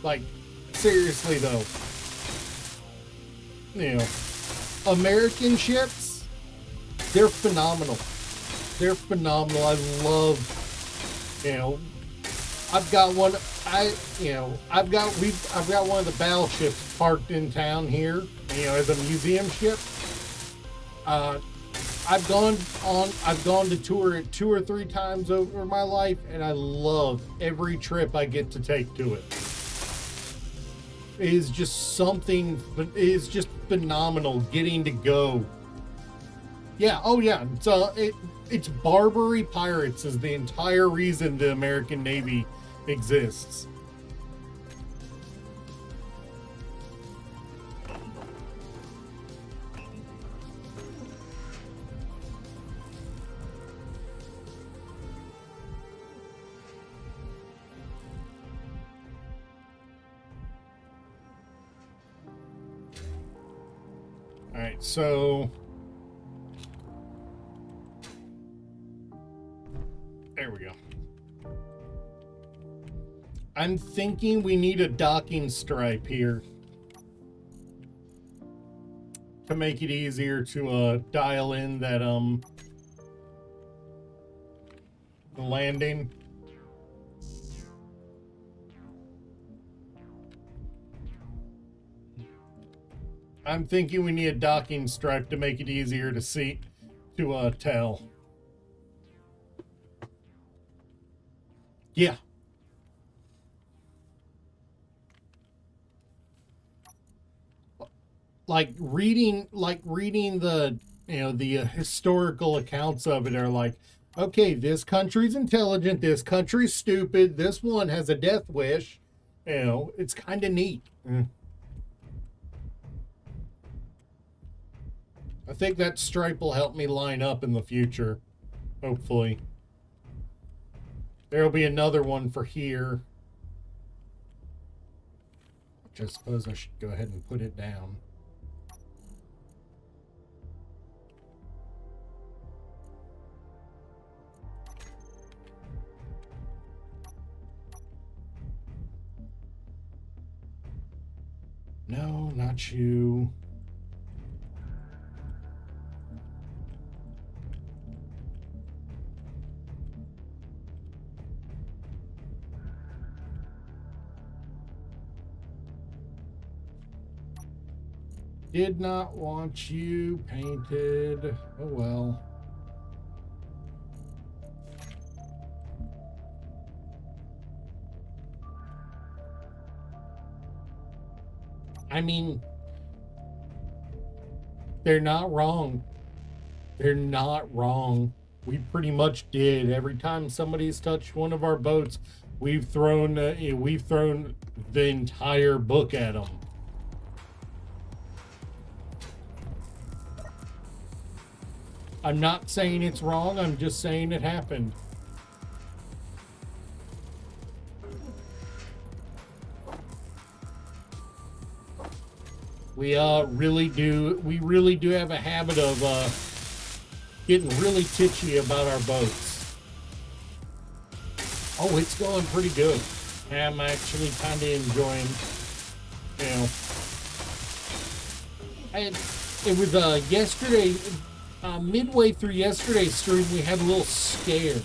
Like, seriously though, American ships, they're phenomenal. They're phenomenal. I love, I've got one. I've got one of the battleships parked in town here, as a museum ship. I've gone to tour it 2 or 3 times over my life, and I love every trip I get to take to it. It is just something. It is just phenomenal getting to go. Yeah. Oh yeah. It's Barbary pirates is the entire reason the American Navy exists. All right, so there we go. I'm thinking we need a docking stripe here to make it easier to dial in that the landing. I'm thinking we need a docking stripe to make it easier to see, to tell. Yeah. Like reading the, the historical accounts of it are like, okay, this country's intelligent, this country's stupid, this one has a death wish. It's kind of neat. I think that stripe will help me line up in the future, hopefully. There'll be another one for here, which I suppose I should go ahead and put it down. No, not you. Did not want you painted. Oh well. I mean, they're not wrong. They're not wrong. We pretty much did. Every time somebody's touched one of our boats, we've thrown the entire book at them. I'm not saying it's wrong. I'm just saying it happened. We really do have a habit of getting really titchy about our boats. Oh, it's going pretty good. I'm actually kind of enjoying, you know. It was yesterday, midway through yesterday's stream, we had a little scare.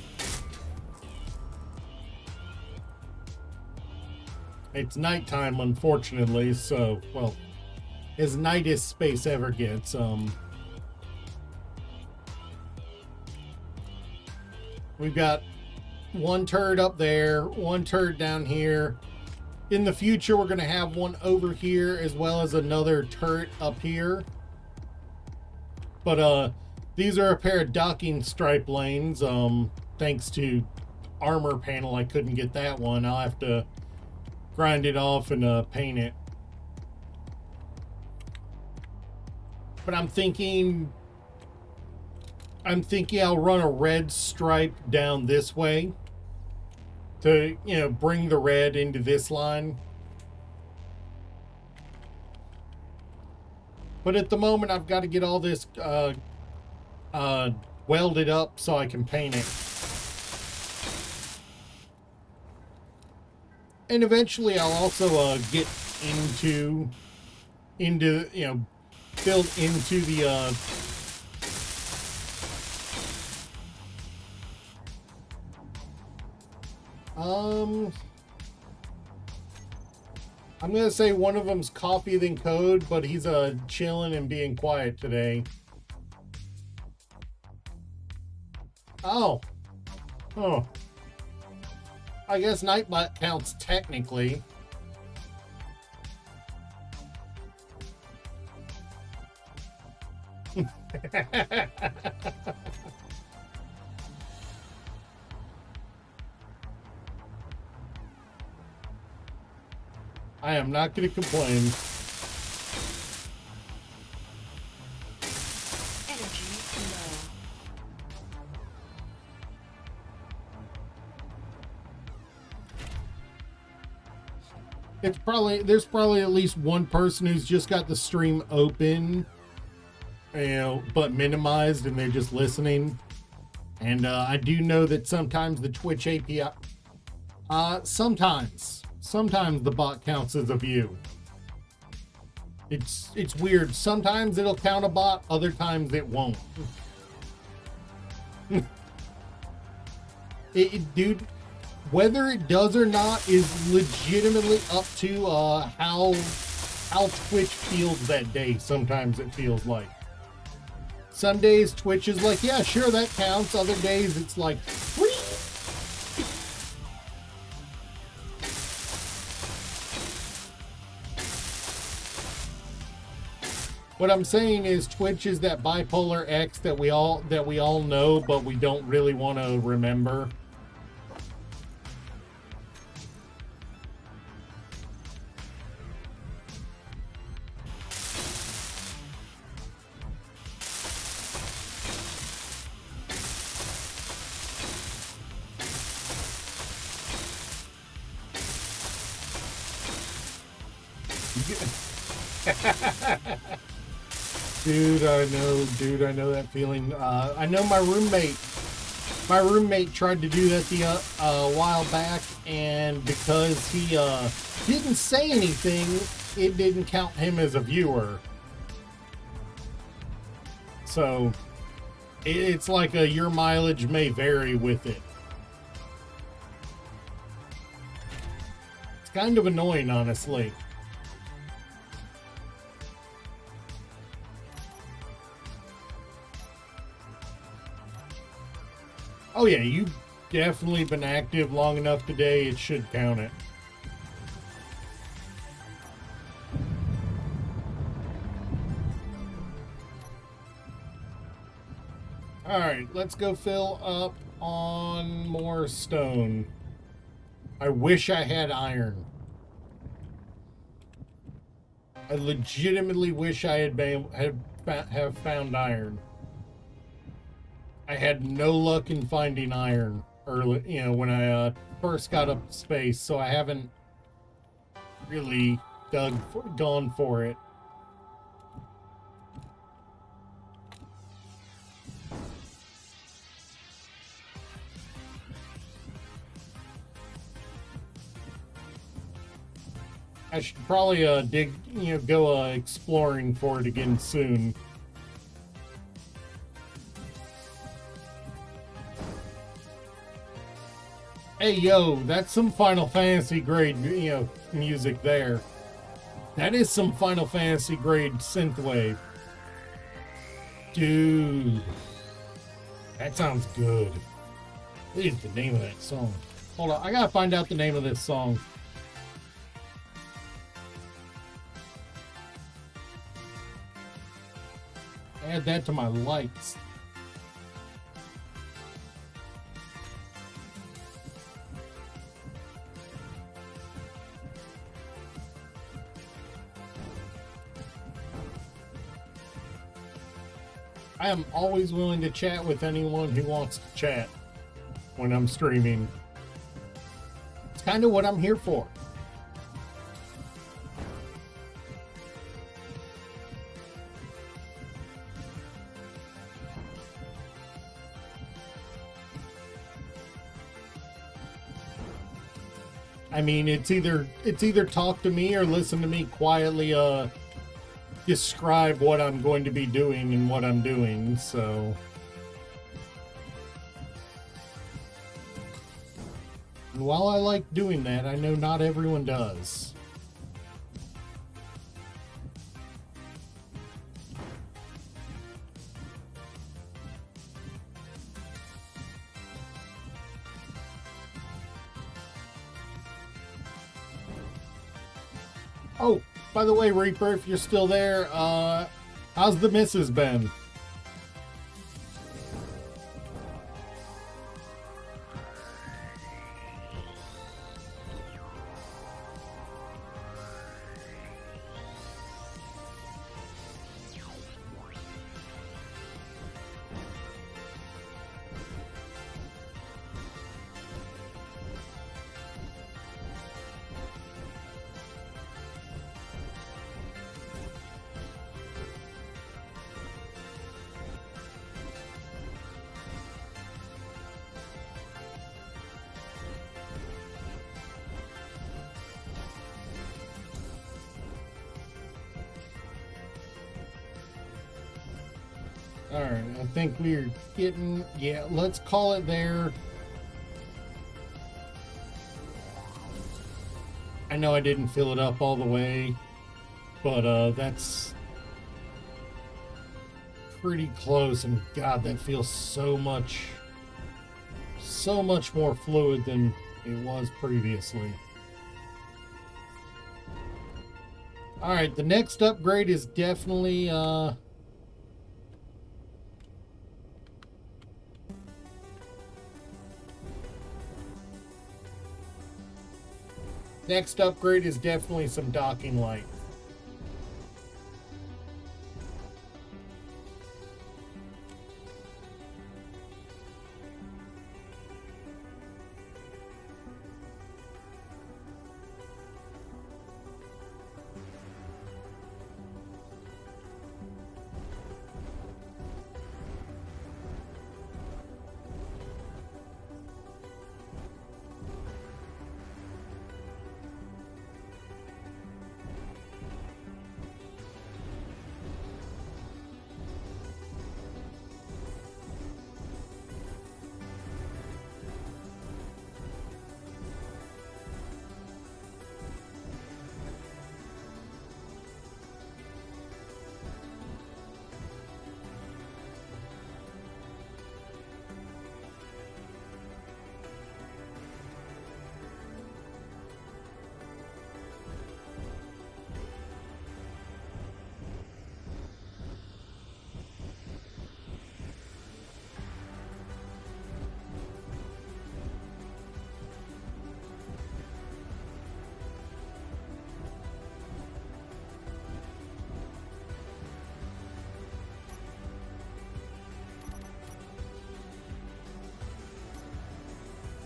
It's nighttime, unfortunately, so, well, as night as space ever gets. We've got one turret up there, one turret down here. In the future, we're going to have one over here, as well as another turret up here. But these are a pair of docking stripe lanes. Thanks to armor panel, I couldn't get that one. I'll have to grind it off and paint it. But I'm thinking I'll run a red stripe down this way to, you know, bring the red into this line. But at the moment, I've got to get all this welded up so I can paint it. And eventually I'll also get into you know, build into the I'm gonna say one of them's Coffee Then Code, but he's chilling and being quiet today. Oh. I guess Nightbot counts technically. I am not going to complain. Energy low. There's probably at least one person who's just got the stream open, you know, but minimized, and they're just listening. And I do know that sometimes the Twitch API, sometimes the bot counts as a view. It's weird. Sometimes it'll count a bot, other times it won't. Dude, whether it does or not is legitimately up to how Twitch feels that day. Sometimes it feels like. Some days Twitch is like, yeah, sure, that counts. Other days it's like, what? What I'm saying is Twitch is that bipolar X that we all know, but we don't really want to remember. Dude, I know that feeling. I know my roommate tried to do that a while back, and because he didn't say anything, it didn't count him as a viewer. So it's like your mileage may vary with it. It's kind of annoying, honestly. Oh yeah, you've definitely been active long enough today, it should count it. Alright, let's go fill up on more stone. I wish I had iron. I legitimately wish I have found iron. I had no luck in finding iron early, you know, when I first got up to space, so I haven't really gone for it. I should probably go exploring for it again soon. Hey yo, that's some Final Fantasy grade, music there. That is some Final Fantasy grade synthwave. Dude. That sounds good. What is the name of that song? Hold on, I gotta find out the name of this song. Add that to my likes. I am always willing to chat with anyone who wants to chat when I'm streaming. It's kind of what I'm here for. I mean, it's either talk to me or listen to me quietly describe what I'm going to be doing and what I'm doing, so. And while I like doing that, I know not everyone does. Oh, by the way, Reaper, if you're still there, how's the missus been? Alright, I think we're getting, yeah, let's call it there. I know I didn't fill it up all the way, but that's pretty close, and God, that feels so much more fluid than it was previously. Alright, the next upgrade is definitely, next upgrade is definitely some docking light.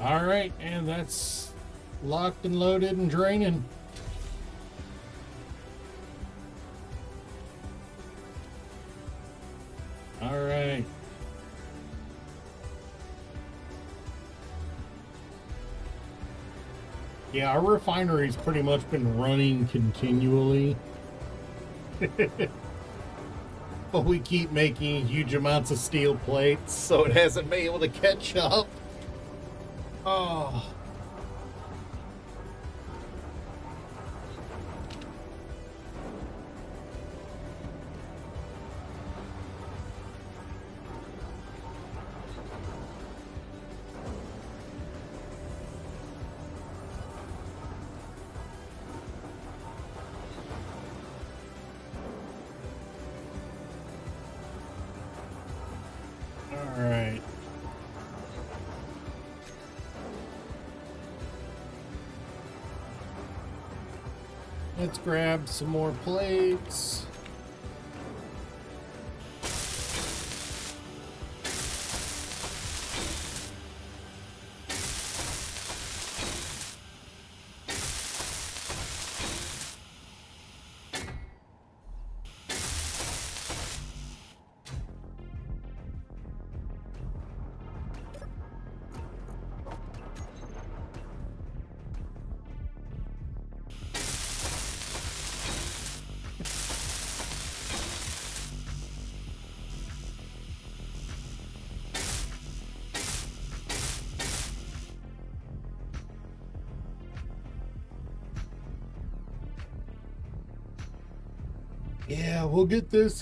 All right, and that's locked and loaded and draining. All right. Yeah, our refinery's pretty much been running continually. But we keep making huge amounts of steel plates, so it hasn't been able to catch up. Oh. All right. Let's grab some more plates. Yeah, we'll get this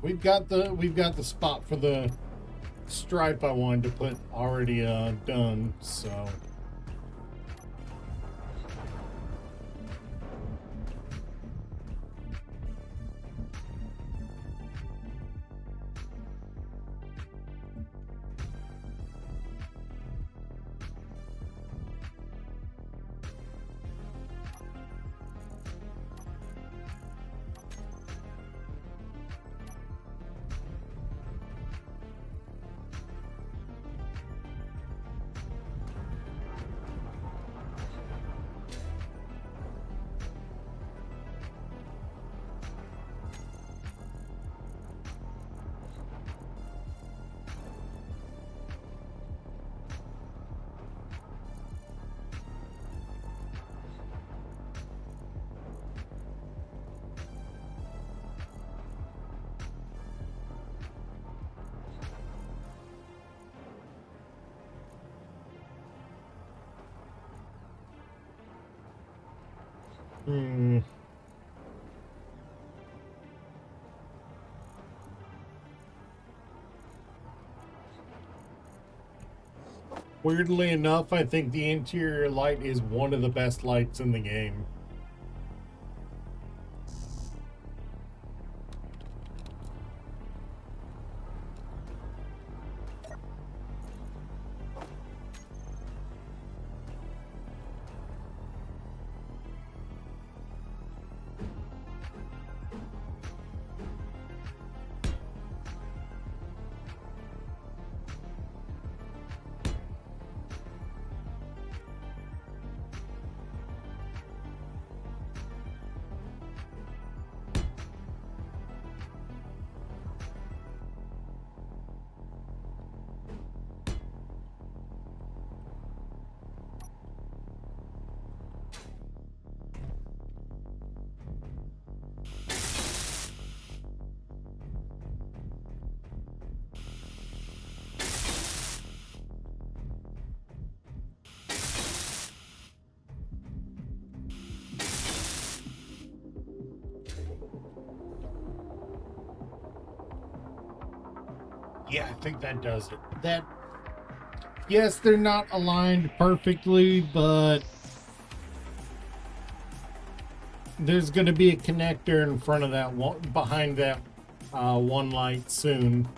we've got the spot for the stripe I wanted to put already done, so weirdly enough, I think the interior light is one of the best lights in the game. Yeah, I think that does it. That, yes, they're not aligned perfectly, but there's going to be a connector in front of that one, behind that one light soon,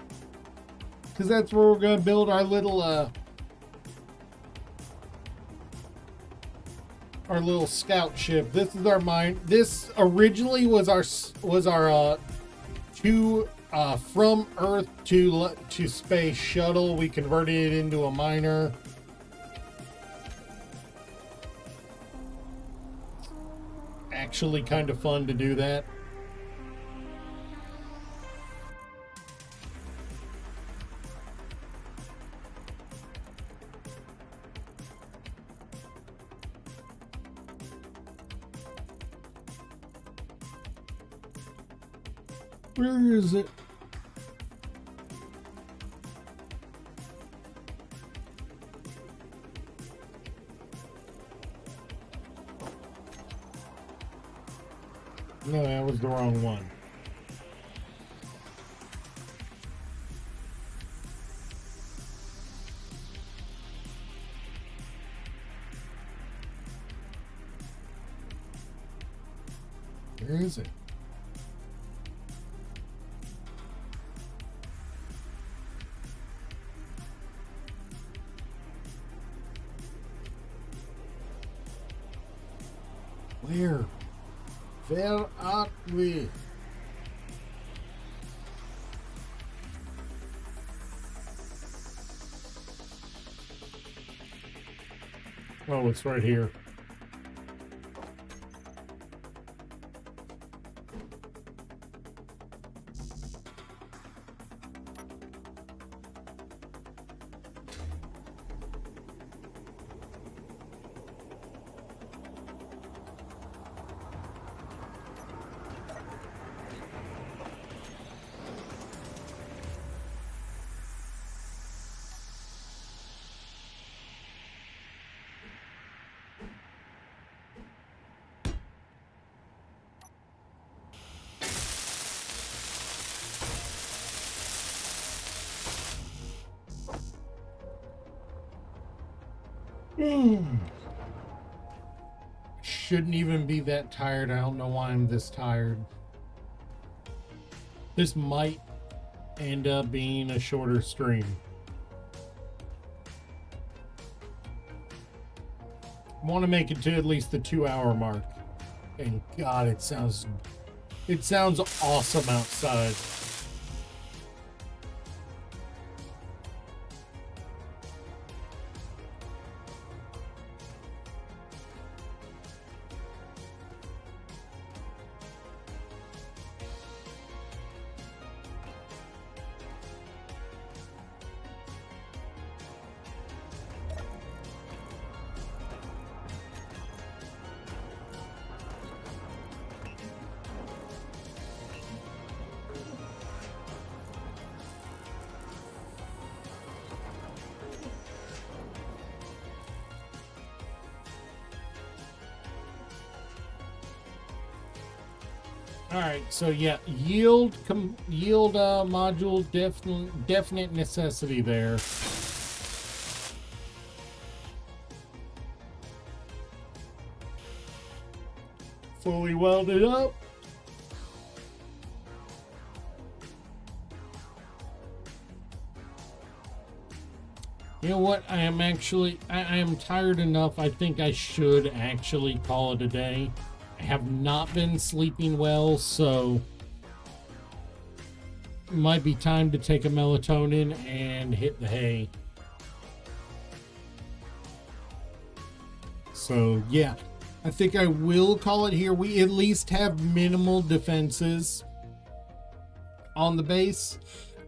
because that's where we're going to build our little scout ship. This is our mine. This originally was our two from Earth to space shuttle. We converted it into a miner. Actually kind of fun to do that. Where is it? No, that was the wrong one. Where is it? Where? Where are we? Oh, it's right here. Shouldn't even be that tired. I don't know why I'm this tired. This might end up being a shorter stream. I want to make it to at least the 2-hour mark. And God, it sounds awesome outside. All right, so yeah, yield module definite necessity there. Fully welded up. You know what? I am tired enough. I think I should actually call it a day. I have not been sleeping well, so it might be time to take a melatonin and hit the hay. So yeah, I think I will call it here. We at least have minimal defenses on the base.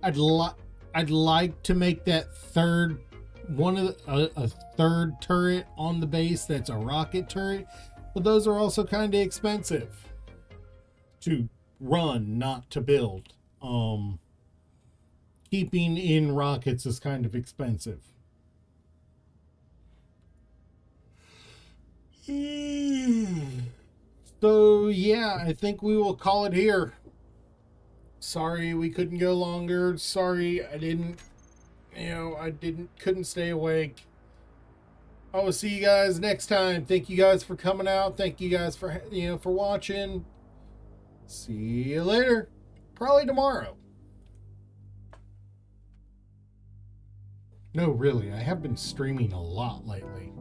I'd like to make that third a third turret on the base that's a rocket turret. But those are also kind of expensive to run, not to build. Keeping in rockets is kind of expensive. So yeah, I think we will call it here. Sorry we couldn't go longer. Sorry I couldn't stay awake. I will see you guys next time. Thank you guys for coming out. Thank you guys for watching. See you later. Probably tomorrow. No, really, I have been streaming a lot lately.